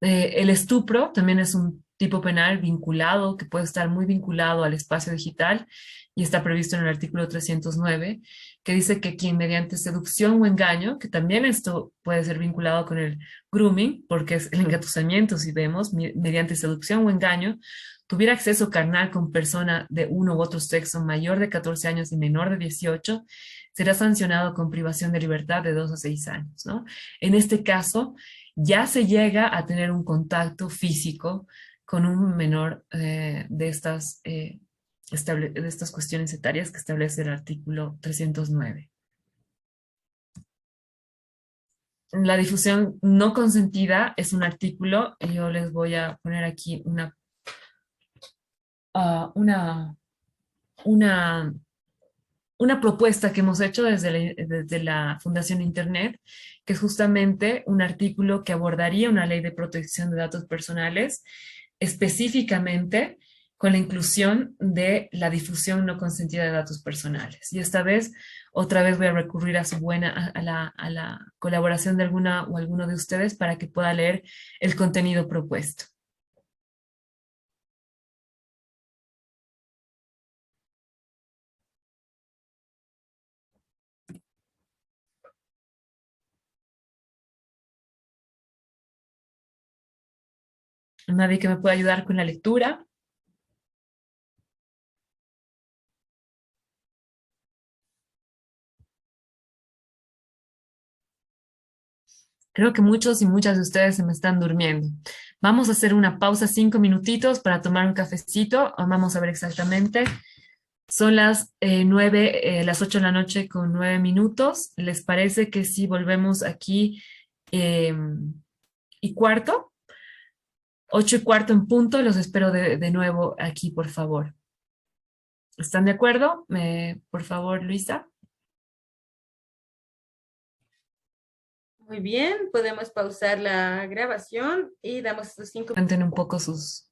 El estupro también es un tipo penal vinculado, que puede estar muy vinculado al espacio digital y está previsto en el artículo 309, que dice que quien mediante seducción o engaño, que también esto puede ser vinculado con el grooming, porque es el engatusamiento, si vemos, mediante seducción o engaño, tuviera acceso carnal con persona de uno u otro sexo mayor de 14 años y menor de 18, será sancionado con privación de libertad de 2 a 6 años, ¿no? En este caso, ya se llega a tener un contacto físico con un menor de estas cuestiones etarias que establece el artículo 309. La difusión no consentida es un artículo, y yo les voy a poner aquí ah, una, una propuesta que hemos hecho desde la Fundación Internet, que es justamente un artículo que abordaría una ley de protección de datos personales, específicamente con la inclusión de la difusión no consentida de datos personales. Y esta vez, otra vez voy a recurrir a a la colaboración de alguna o alguno de ustedes para que pueda leer el contenido propuesto. ¿Nadie que me pueda ayudar con la lectura? Creo que muchos y muchas de ustedes se me están durmiendo. Vamos a hacer una pausa 5 minutitos para tomar un cafecito. Vamos a ver exactamente. Son las 8 de la noche con 9 minutos. ¿Les parece que si volvemos aquí eh, y cuarto? 8:15 en punto. Los espero de nuevo aquí, por favor. ¿Están de acuerdo? Por favor, Luisa. Muy bien, podemos pausar la grabación y damos estos 5 Cuenten un poco sus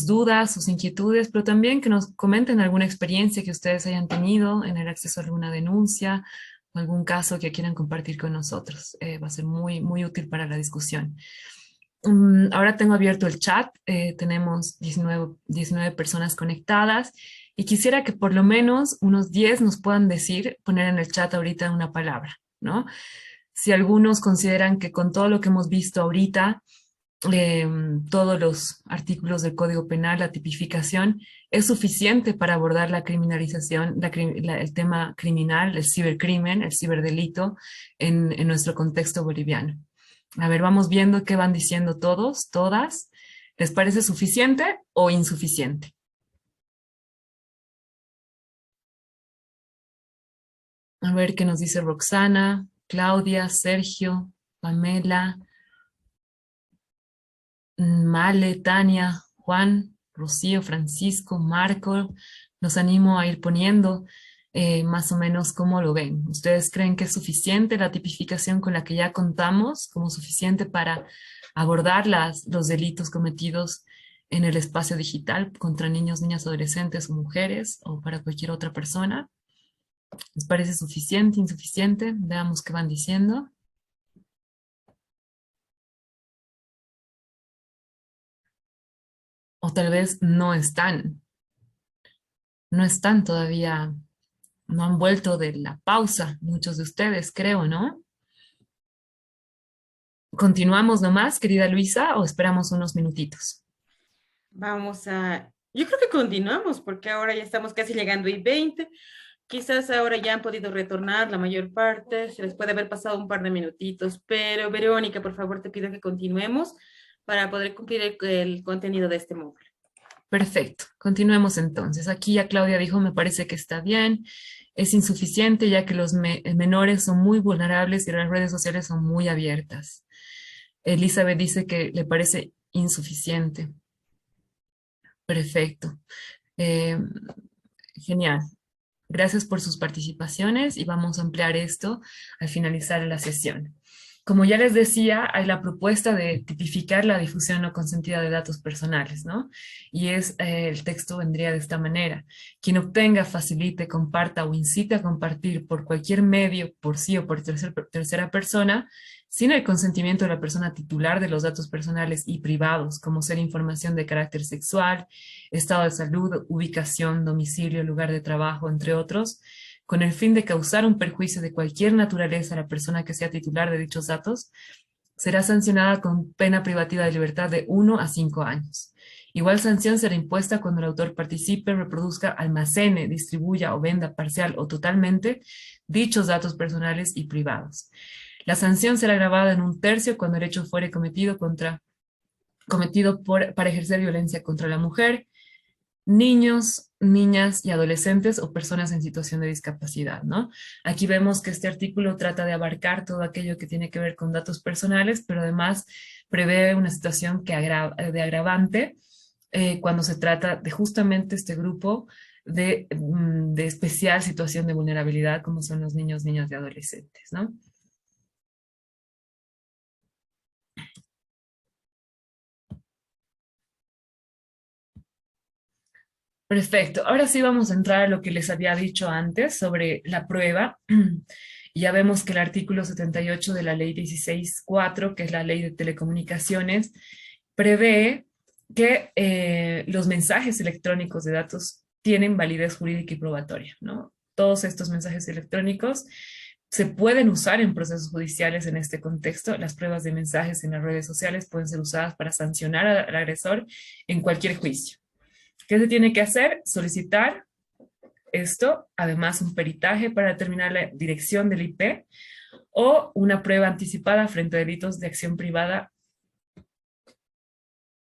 dudas, sus inquietudes, pero también que nos comenten alguna experiencia que ustedes hayan tenido en el acceso a alguna denuncia o algún caso que quieran compartir con nosotros. Va a ser muy, muy útil para la discusión. Ahora tengo abierto el chat, tenemos 19 personas conectadas y quisiera que por lo menos unos 10 nos puedan decir, poner en el chat ahorita una palabra, ¿no? Si algunos consideran que con todo lo que hemos visto ahorita, eh, todos los artículos del Código Penal, la tipificación, es suficiente para abordar la criminalización, el tema criminal, el cibercrimen, el ciberdelito en nuestro contexto boliviano. A ver, vamos viendo qué van diciendo todos, todas. ¿Les parece suficiente o insuficiente? A ver qué nos dice Roxana, Claudia, Sergio, Pamela, Male, Tania, Juan, Rocío, Francisco, Marco. Los animo a ir poniendo más o menos cómo lo ven. ¿Ustedes creen que es suficiente la tipificación con la que ya contamos, como suficiente para abordar los delitos cometidos en el espacio digital contra niños, niñas, adolescentes o mujeres o para cualquier otra persona? ¿Les parece suficiente, insuficiente? Veamos qué van diciendo. O tal vez no están todavía, no han vuelto de la pausa, muchos de ustedes, creo, ¿no? ¿Continuamos nomás, querida Luisa, o esperamos unos minutitos? Yo creo que continuamos porque ahora ya estamos casi llegando y 20. Quizás ahora ya han podido retornar la mayor parte, se les puede haber pasado un par de minutitos, pero Verónica, por favor, te pido que continuemos para poder cumplir el contenido de este módulo. Perfecto, continuemos entonces. Aquí ya Claudia dijo, me parece que está bien, es insuficiente ya que los menores son muy vulnerables y las redes sociales son muy abiertas. Elizabeth dice que le parece insuficiente. Perfecto. Eh, Genial. Gracias por sus participaciones y vamos a ampliar esto al finalizar la sesión. Como ya les decía, hay la propuesta de tipificar la difusión no consentida de datos personales, ¿no? Y el texto vendría de esta manera. Quien obtenga, facilite, comparta o incite a compartir por cualquier medio, por sí o por tercera persona, sin el consentimiento de la persona titular de los datos personales y privados, como ser información de carácter sexual, estado de salud, ubicación, domicilio, lugar de trabajo, entre otros, con el fin de causar un perjuicio de cualquier naturaleza a la persona que sea titular de dichos datos, será sancionada con pena privativa de libertad de 1 a 5 años. Igual sanción será impuesta cuando el autor participe, reproduzca, almacene, distribuya o venda parcial o totalmente dichos datos personales y privados. La sanción será agravada en 1/3 cuando el hecho fuere cometido para ejercer violencia contra la mujer, niños, niñas y adolescentes o personas en situación de discapacidad, ¿no? Aquí vemos que este artículo trata de abarcar todo aquello que tiene que ver con datos personales, pero además prevé una situación de agravante cuando se trata de justamente este grupo de especial situación de vulnerabilidad, como son los niños, niñas y adolescentes, ¿no? Perfecto. Ahora sí vamos a entrar a lo que les había dicho antes sobre la prueba. Ya vemos que el artículo 78 de la ley 16.4, que es la ley de telecomunicaciones, prevé que los mensajes electrónicos de datos tienen validez jurídica y probatoria, ¿no? Todos estos mensajes electrónicos se pueden usar en procesos judiciales en este contexto. Las pruebas de mensajes en las redes sociales pueden ser usadas para sancionar al agresor en cualquier juicio. ¿Qué se tiene que hacer? Solicitar esto, además un peritaje para determinar la dirección del IP o una prueba anticipada frente a delitos de acción privada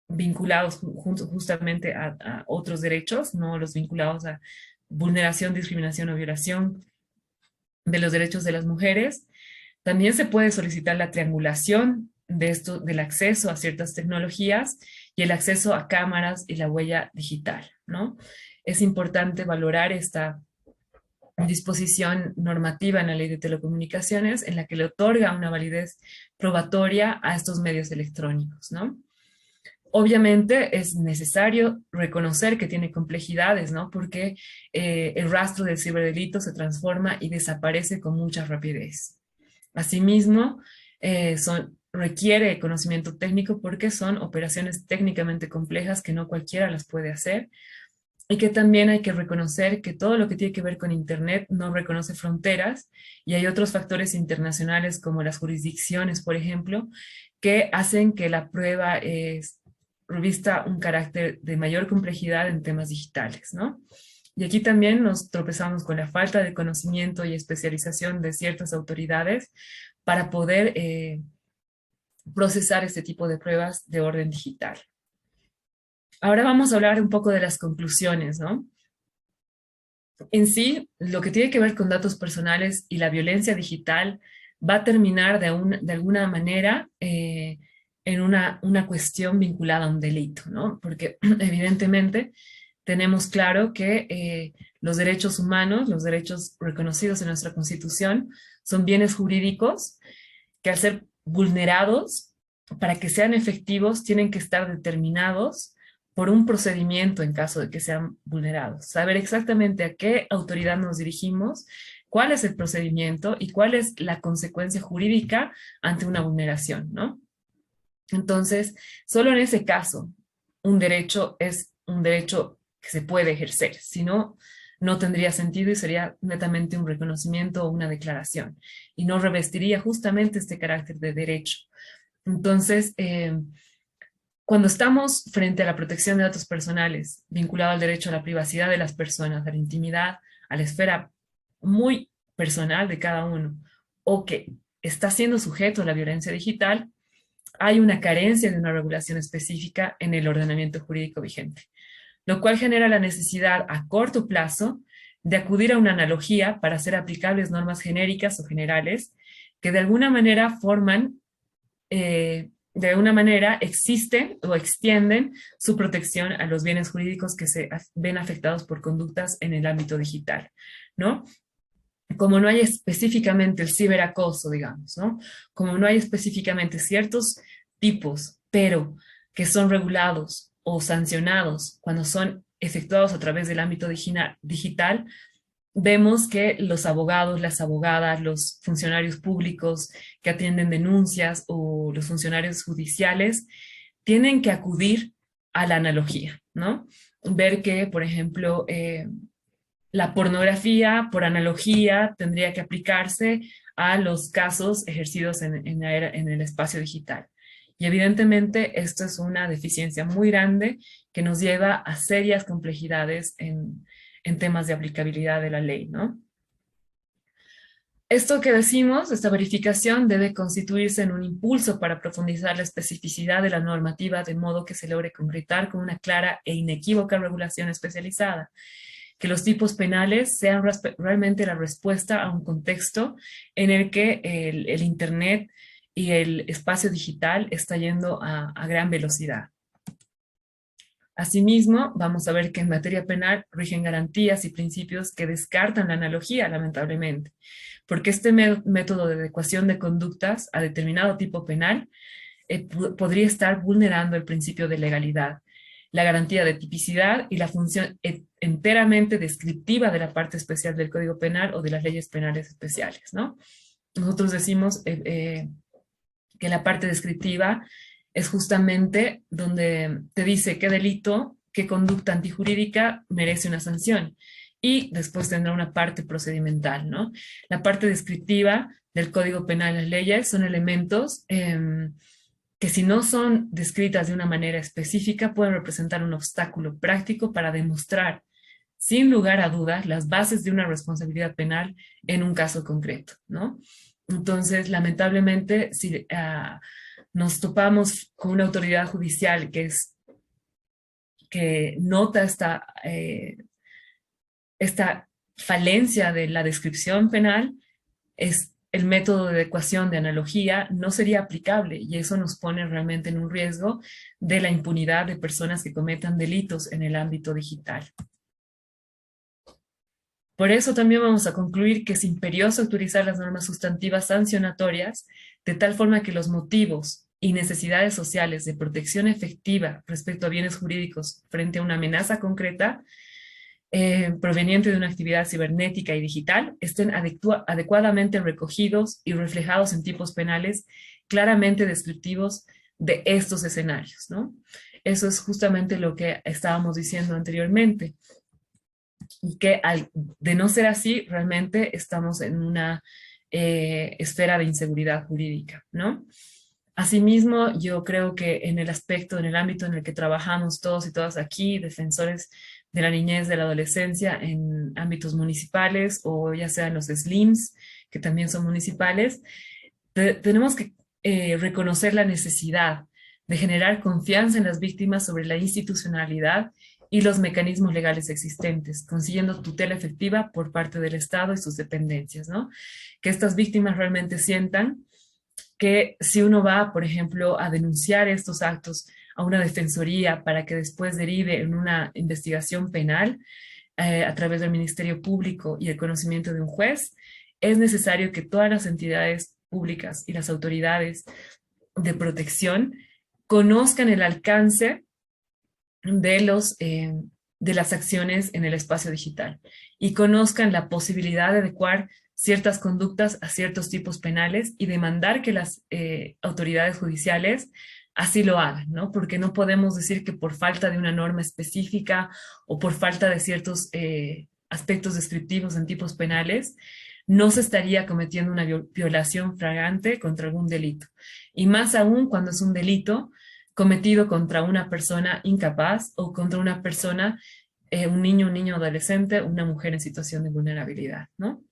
vinculados justamente a otros derechos, no los vinculados a vulneración, discriminación o violación de los derechos de las mujeres. También se puede solicitar la triangulación de esto, del acceso a ciertas tecnologías y el acceso a cámaras y la huella digital, ¿no? Es importante valorar esta disposición normativa en la Ley de Telecomunicaciones en la que le otorga una validez probatoria a estos medios electrónicos, ¿no? Obviamente es necesario reconocer que tiene complejidades, ¿no? Porque el rastro del ciberdelito se transforma y desaparece con mucha rapidez. Asimismo, requiere conocimiento técnico porque son operaciones técnicamente complejas que no cualquiera las puede hacer y que también hay que reconocer que todo lo que tiene que ver con Internet no reconoce fronteras y hay otros factores internacionales como las jurisdicciones, por ejemplo, que hacen que la prueba revista un carácter de mayor complejidad en temas digitales, ¿no? Y aquí también nos tropezamos con la falta de conocimiento y especialización de ciertas autoridades para poder procesar este tipo de pruebas de orden digital. Ahora vamos a hablar un poco de las conclusiones, ¿no? En sí, lo que tiene que ver con datos personales y la violencia digital va a terminar de alguna manera en una cuestión vinculada a un delito, ¿no? Porque evidentemente tenemos claro que los derechos humanos, los derechos reconocidos en nuestra Constitución, son bienes jurídicos que al ser vulnerados, para que sean efectivos, tienen que estar determinados por un procedimiento en caso de que sean vulnerados. Saber exactamente a qué autoridad nos dirigimos, cuál es el procedimiento y cuál es la consecuencia jurídica ante una vulneración, ¿no? Entonces, solo en ese caso, un derecho es un derecho que se puede ejercer, si no, no tendría sentido y sería netamente un reconocimiento o una declaración, y no revestiría justamente este carácter de derecho. Entonces, cuando estamos frente a la protección de datos personales, vinculado al derecho a la privacidad de las personas, a la intimidad, a la esfera muy personal de cada uno, o que está siendo sujeto a la violencia digital, hay una carencia de una regulación específica en el ordenamiento jurídico vigente, lo cual genera la necesidad a corto plazo de acudir a una analogía para hacer aplicables normas genéricas o generales que de alguna manera de alguna manera existen o extienden su protección a los bienes jurídicos que se ven afectados por conductas en el ámbito digital, ¿no? Como no hay específicamente el ciberacoso, digamos, ¿no? Como no hay específicamente ciertos tipos, pero que son regulados o sancionados cuando son efectuados a través del ámbito digital, vemos que los abogados, las abogadas, los funcionarios públicos que atienden denuncias o los funcionarios judiciales tienen que acudir a la analogía, ¿no? Ver que, por ejemplo, la pornografía, por analogía, tendría que aplicarse a los casos ejercidos en el espacio digital. Y evidentemente esto es una deficiencia muy grande que nos lleva a serias complejidades en temas de aplicabilidad de la ley, ¿no? Esto que decimos, esta verificación debe constituirse en un impulso para profundizar la especificidad de la normativa de modo que se logre concretar con una clara e inequívoca regulación especializada, que los tipos penales sean realmente la respuesta a un contexto en el que el Internet y el espacio digital está yendo a gran velocidad. Asimismo, vamos a ver que en materia penal rigen garantías y principios que descartan la analogía, lamentablemente, porque este método de adecuación de conductas a determinado tipo penal podría estar vulnerando el principio de legalidad, la garantía de tipicidad y la función enteramente descriptiva de la parte especial del Código Penal o de las leyes penales especiales, ¿no? Nosotros decimos que la parte descriptiva es justamente donde te dice qué delito, qué conducta antijurídica merece una sanción. Y después tendrá una parte procedimental, ¿no? La parte descriptiva del Código Penal, las leyes, son elementos que si no son descritas de una manera específica pueden representar un obstáculo práctico para demostrar, sin lugar a dudas, las bases de una responsabilidad penal en un caso concreto, ¿no? Entonces, lamentablemente, si nos topamos con una autoridad judicial que nota esta falencia de la descripción penal, el método de adecuación de analogía no sería aplicable y eso nos pone realmente en un riesgo de la impunidad de personas que cometan delitos en el ámbito digital. Por eso también vamos a concluir que es imperioso actualizar las normas sustantivas sancionatorias de tal forma que los motivos y necesidades sociales de protección efectiva respecto a bienes jurídicos frente a una amenaza concreta proveniente de una actividad cibernética y digital estén adecuadamente recogidos y reflejados en tipos penales claramente descriptivos de estos escenarios, ¿no? Eso es justamente lo que estábamos diciendo anteriormente. Y que de no ser así, realmente estamos en una esfera de inseguridad jurídica, ¿no? Asimismo, yo creo que en el ámbito en el que trabajamos todos y todas aquí, defensores de la niñez, de la adolescencia, en ámbitos municipales o ya sean los SLIMs, que también son municipales, tenemos que reconocer la necesidad de generar confianza en las víctimas sobre la institucionalidad y los mecanismos legales existentes, consiguiendo tutela efectiva por parte del Estado y sus dependencias, ¿no? Que estas víctimas realmente sientan que si uno va, por ejemplo, a denunciar estos actos a una defensoría para que después derive en una investigación penal a través del Ministerio Público y el conocimiento de un juez, es necesario que todas las entidades públicas y las autoridades de protección conozcan el alcance de las acciones en el espacio digital y conozcan la posibilidad de adecuar ciertas conductas a ciertos tipos penales y demandar que las autoridades judiciales así lo hagan, ¿no? Porque no podemos decir que por falta de una norma específica o por falta de ciertos aspectos descriptivos en tipos penales, no se estaría cometiendo una violación flagrante contra algún delito. Y más aún cuando es un delito cometido contra una persona incapaz o contra una persona, un niño adolescente, una mujer en situación de vulnerabilidad, ¿no?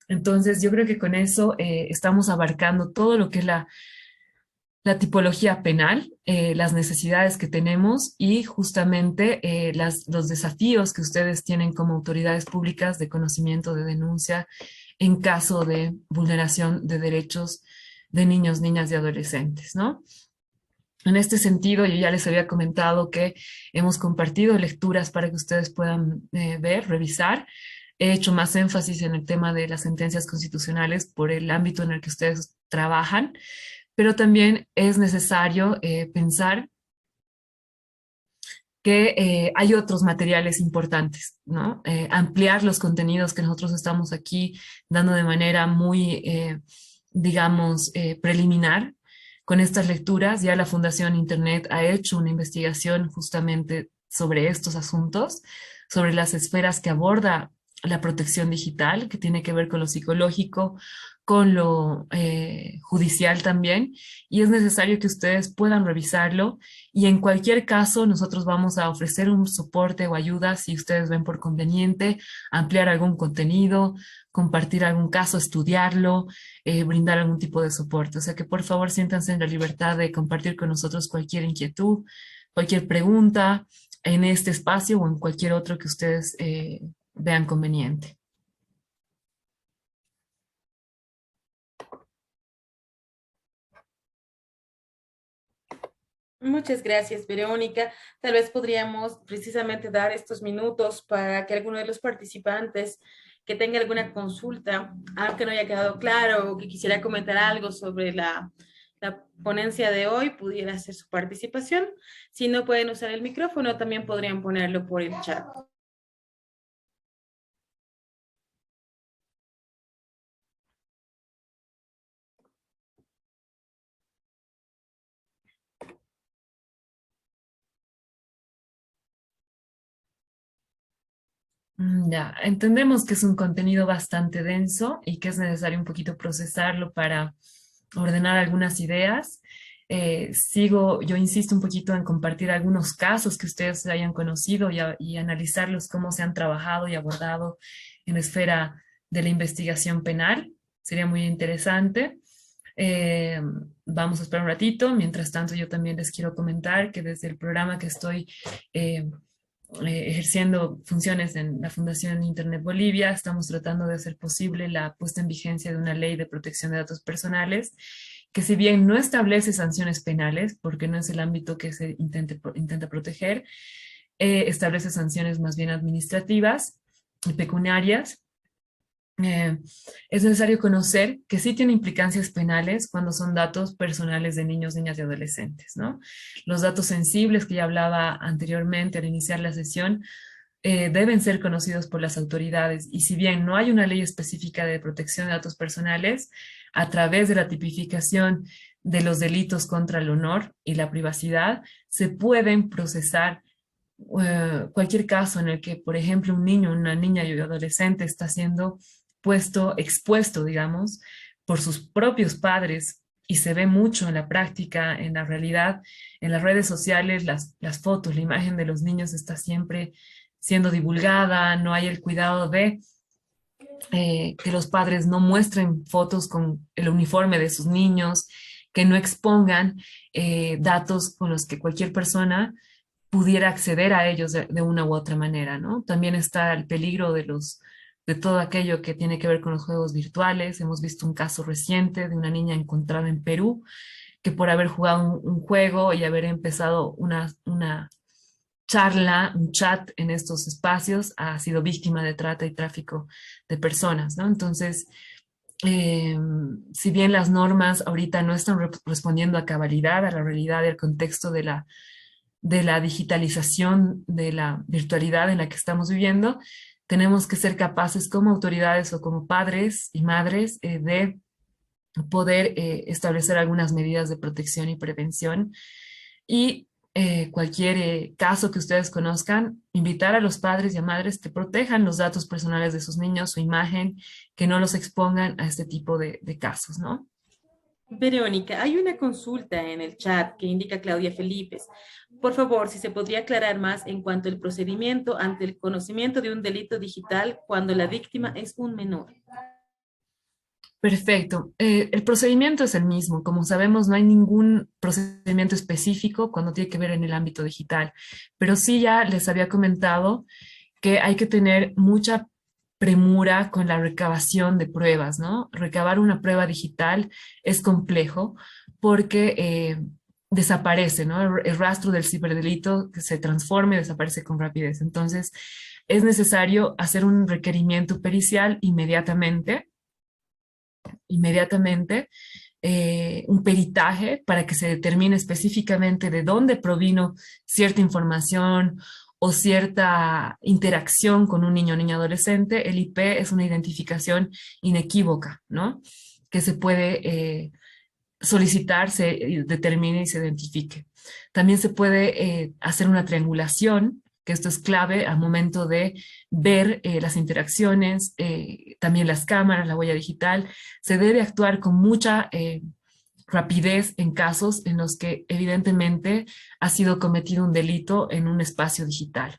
Entonces, yo creo que con eso estamos abarcando todo lo que es la tipología penal, las necesidades que tenemos y justamente los desafíos que ustedes tienen como autoridades públicas de conocimiento, de denuncia en caso de vulneración de derechos de niños, niñas y adolescentes, ¿no? En este sentido, yo ya les había comentado que hemos compartido lecturas para que ustedes puedan ver, revisar. He hecho más énfasis en el tema de las sentencias constitucionales por el ámbito en el que ustedes trabajan, pero también es necesario pensar que hay otros materiales importantes, ¿no? Ampliar los contenidos que nosotros estamos aquí dando de manera muy, digamos, preliminar. Con estas lecturas, ya la Fundación Internet ha hecho una investigación justamente sobre estos asuntos, sobre las esferas que aborda la protección digital, que tiene que ver con lo psicológico, con lo judicial también, y es necesario que ustedes puedan revisarlo y en cualquier caso nosotros vamos a ofrecer un soporte o ayuda si ustedes ven por conveniente, ampliar algún contenido, compartir algún caso, estudiarlo, brindar algún tipo de soporte. O sea que por favor siéntanse en la libertad de compartir con nosotros cualquier inquietud, cualquier pregunta en este espacio o en cualquier otro que ustedes vean conveniente. Muchas gracias, Verónica. Tal vez podríamos precisamente dar estos minutos para que alguno de los participantes que tenga alguna consulta, algo que no haya quedado claro o que quisiera comentar algo sobre la ponencia de hoy, pudiera hacer su participación. Si no pueden usar el micrófono, también podrían ponerlo por el chat. Ya, entendemos que es un contenido bastante denso y que es necesario un poquito procesarlo para ordenar algunas ideas. Yo insisto un poquito en compartir algunos casos que ustedes hayan conocido y analizarlos cómo se han trabajado y abordado en la esfera de la investigación penal. Sería muy interesante. Eh, Vamos a esperar un ratito. Mientras tanto, yo también les quiero comentar que desde el programa que estoy eh, ejerciendo funciones en la Fundación Internet Bolivia, estamos tratando de hacer posible la puesta en vigencia de una ley de protección de datos personales que si bien no establece sanciones penales, porque no es el ámbito que se intenta proteger, establece sanciones más bien administrativas y pecuniarias. eh, es necesario conocer que sí tiene implicancias penales cuando son datos personales de niños, niñas y adolescentes, ¿no? Los datos sensibles que ya hablaba anteriormente al iniciar la sesión deben ser conocidos por las autoridades y si bien no hay una ley específica de protección de datos personales, a través de la tipificación de los delitos contra el honor y la privacidad, se pueden procesar cualquier caso en el que, por ejemplo, un niño, una niña y un adolescente está siendo expuesto, digamos, por sus propios padres y se ve mucho en la práctica, en la realidad, en las redes sociales, las fotos, la imagen de los niños está siempre siendo divulgada, no hay el cuidado de que los padres no muestren fotos con el uniforme de sus niños, que no expongan datos con los que cualquier persona pudiera acceder a ellos de una u otra manera, ¿no? También está el peligro de todo aquello que tiene que ver con los juegos virtuales. Hemos visto un caso reciente de una niña encontrada en Perú que por haber jugado un juego y haber empezado una charla, un chat en estos espacios, ha sido víctima de trata y tráfico de personas, ¿no? Entonces, eh, si bien las normas ahorita no están respondiendo a cabalidad, a la realidad y al contexto de la digitalización, de la virtualidad en la que estamos viviendo, tenemos que ser capaces como autoridades o como padres y madres de poder establecer algunas medidas de protección y prevención y cualquier caso que ustedes conozcan, invitar a los padres y a madres que protejan los datos personales de sus niños, su imagen, que no los expongan a este tipo de casos, ¿no? Verónica, hay una consulta en el chat que indica Claudia Felipe. Por favor, si se podría aclarar más en cuanto al procedimiento ante el conocimiento de un delito digital cuando la víctima es un menor. Perfecto. El procedimiento es el mismo. Como sabemos, no hay ningún procedimiento específico cuando tiene que ver en el ámbito digital, pero sí ya les había comentado que hay que tener mucha premura con la recabación de pruebas, ¿no? Recabar una prueba digital es complejo porque desaparece, ¿no? El rastro del ciberdelito que se transforma y desaparece con rapidez. Entonces, es necesario hacer un requerimiento pericial inmediatamente un peritaje para que se determine específicamente de dónde provino cierta información o cierta interacción con un niño o niña adolescente. El IP es una identificación inequívoca, ¿no? Que se puede solicitar, se determine y se identifique. También se puede hacer una triangulación que esto es clave al momento de ver las interacciones, también las cámaras, la huella digital. Se debe actuar con mucha rapidez en casos en los que evidentemente ha sido cometido un delito en un espacio digital.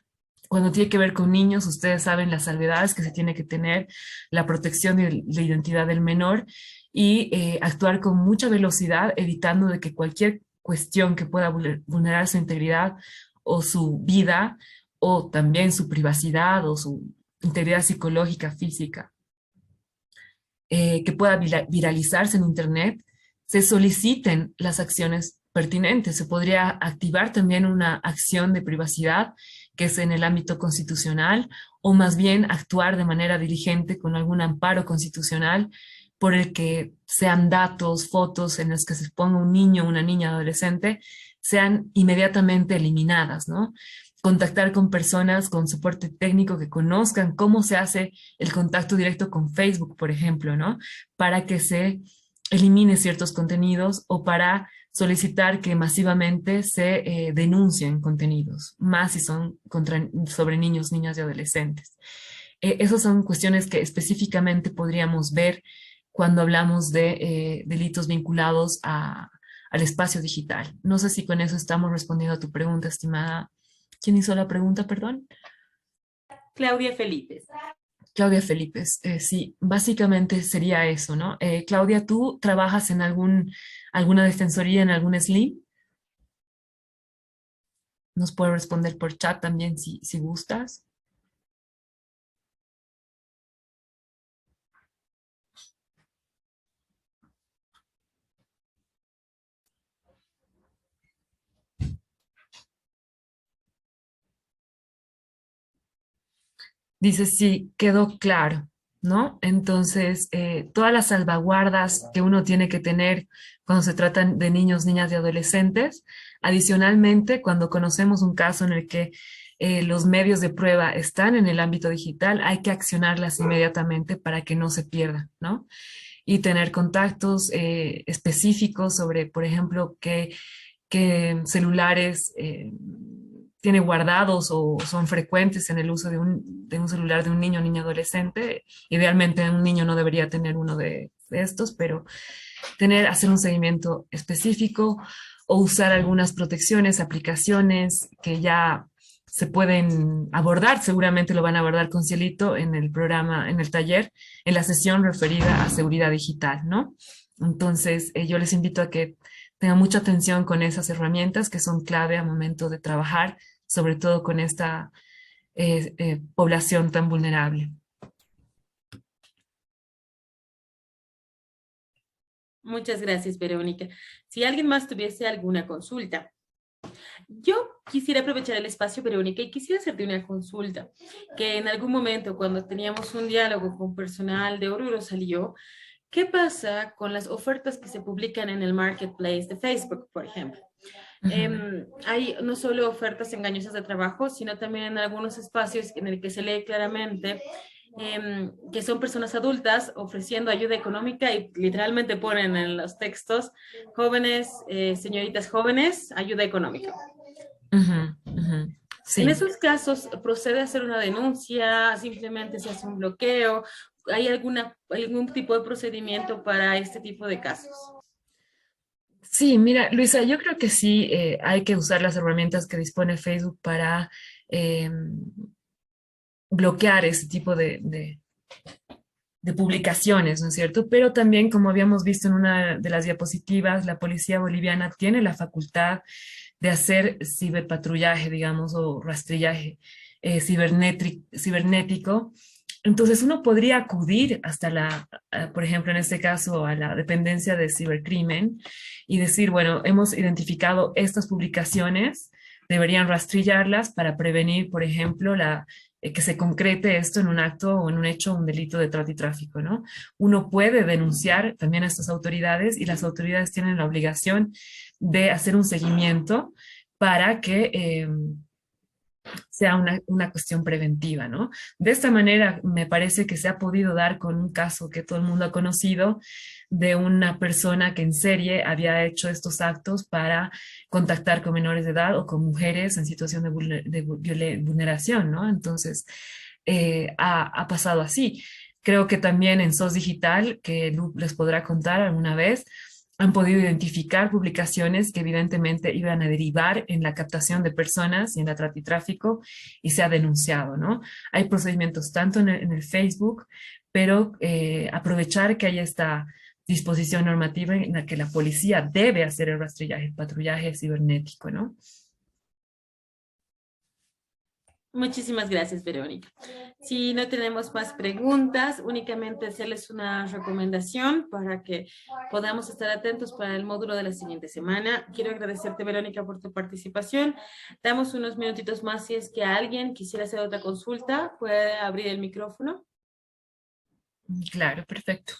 Cuando tiene que ver con niños, ustedes saben las salvedades que se tiene que tener, la protección de la identidad del menor y actuar con mucha velocidad, evitando de que cualquier cuestión que pueda vulnerar su integridad o su vida, o también su privacidad o su integridad psicológica, física, que pueda viralizarse en Internet, se soliciten las acciones pertinentes. Se podría activar también una acción de privacidad, que es en el ámbito constitucional, o más bien actuar de manera diligente con algún amparo constitucional por el que sean datos, fotos en las que se ponga un niño, una niña, adolescente, sean inmediatamente eliminadas, ¿no? Contactar con personas con soporte técnico que conozcan cómo se hace el contacto directo con Facebook, por ejemplo, ¿no? Para que se elimine ciertos contenidos o para solicitar que masivamente se denuncien contenidos, más si son sobre niños, niñas y adolescentes. Esas son cuestiones que específicamente podríamos ver cuando hablamos de delitos vinculados al espacio digital. No sé si con eso estamos respondiendo a tu pregunta, estimada. ¿Quién hizo la pregunta, perdón? Claudia Felipe. Claudia Felipe, sí, básicamente sería eso, ¿no? Claudia, ¿tú trabajas en alguna defensoría, en algún SLIM? Nos puedes responder por chat también si gustas. Dice, sí, quedó claro, ¿no? Entonces, todas las salvaguardas que uno tiene que tener cuando se tratan de niños, niñas y adolescentes, adicionalmente, cuando conocemos un caso en el que los medios de prueba están en el ámbito digital, hay que accionarlas inmediatamente para que no se pierdan, ¿no? Y tener contactos específicos sobre, por ejemplo, qué celulares tiene guardados o son frecuentes en el uso de un celular de un niño o niña adolescente. Idealmente un niño no debería tener uno de estos, pero hacer un seguimiento específico o usar algunas protecciones, aplicaciones que ya se pueden abordar, seguramente lo van a abordar con Cielito en el programa, en el taller, en la sesión referida a seguridad digital, ¿no? Entonces, yo les invito a que tengan mucha atención con esas herramientas que son clave al momento de trabajar, sobre todo con esta población tan vulnerable. Muchas gracias, Verónica. Si alguien más tuviese alguna consulta, yo quisiera aprovechar el espacio, Verónica, y quisiera hacerte una consulta, que en algún momento cuando teníamos un diálogo con personal de Oruro salió, ¿qué pasa con las ofertas que se publican en el marketplace de Facebook, por ejemplo? Hay no solo ofertas engañosas de trabajo, sino también en algunos espacios en el que se lee claramente que son personas adultas ofreciendo ayuda económica y literalmente ponen en los textos jóvenes, señoritas jóvenes, ayuda económica. Sí. En esos casos, ¿procede a hacer una denuncia? ¿Simplemente se hace un bloqueo? ¿Hay algún tipo de procedimiento para este tipo de casos? Sí, mira, Luisa, yo creo que sí hay que usar las herramientas que dispone Facebook para bloquear ese tipo de publicaciones, ¿no es cierto? Pero también, como habíamos visto en una de las diapositivas, la policía boliviana tiene la facultad de hacer ciberpatrullaje, digamos, o rastrillaje cibernético. Entonces uno podría acudir hasta por ejemplo, en este caso, a la dependencia de cibercrimen y decir, bueno, hemos identificado estas publicaciones, deberían rastrillarlas para prevenir, por ejemplo, que se concrete esto en un acto o en un hecho, un delito de trata y tráfico, ¿no? Uno puede denunciar también a estas autoridades y las autoridades tienen la obligación de hacer un seguimiento para que sea una cuestión preventiva, ¿no? De esta manera me parece que se ha podido dar con un caso que todo el mundo ha conocido de una persona que en serie había hecho estos actos para contactar con menores de edad o con mujeres en situación de vulneración, ¿no? Entonces, ha pasado así. Creo que también en SOS Digital, que Lu les podrá contar alguna vez, han podido identificar publicaciones que evidentemente iban a derivar en la captación de personas y en la trata y tráfico y se ha denunciado, ¿no? Hay procedimientos tanto en el Facebook, pero aprovechar que hay esta disposición normativa en la que la policía debe hacer el rastrillaje, el patrullaje cibernético, ¿no? Muchísimas gracias, Verónica. Si no tenemos más preguntas, únicamente hacerles una recomendación para que podamos estar atentos para el módulo de la siguiente semana. Quiero agradecerte, Verónica, por tu participación. Damos unos minutitos más si es que alguien quisiera hacer otra consulta. Puede abrir el micrófono. Claro, perfecto.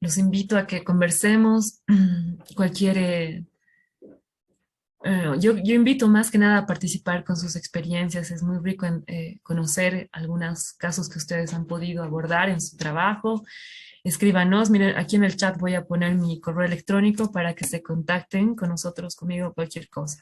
Los invito a que conversemos cualquier... yo invito más que nada a participar con sus experiencias. Es muy rico conocer algunos casos que ustedes han podido abordar en su trabajo. Escríbanos, miren, aquí en el chat voy a poner mi correo electrónico para que se contacten con nosotros, conmigo, cualquier cosa.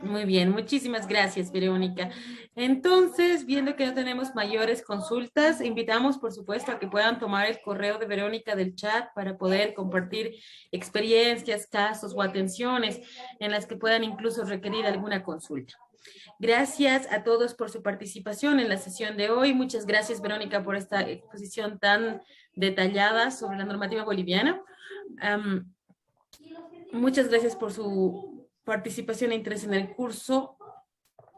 Muy bien, muchísimas gracias, Verónica. Entonces, viendo que no tenemos mayores consultas, invitamos, por supuesto, a que puedan tomar el correo de Verónica del chat para poder compartir experiencias, casos o atenciones en las que puedan incluso requerir alguna consulta. Gracias a todos por su participación en la sesión de hoy. Muchas gracias, Verónica, por esta exposición tan detallada sobre la normativa boliviana. Muchas gracias por su participación e interés en el curso.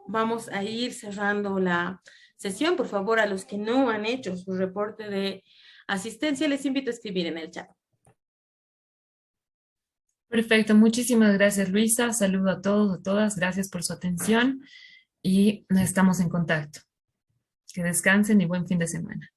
Vamos a ir cerrando la sesión. Por favor, a los que no han hecho su reporte de asistencia, les invito a escribir en el chat. Perfecto, muchísimas gracias, Luisa. Saludo a todos, a todas. Gracias por su atención y estamos en contacto. Que descansen y buen fin de semana.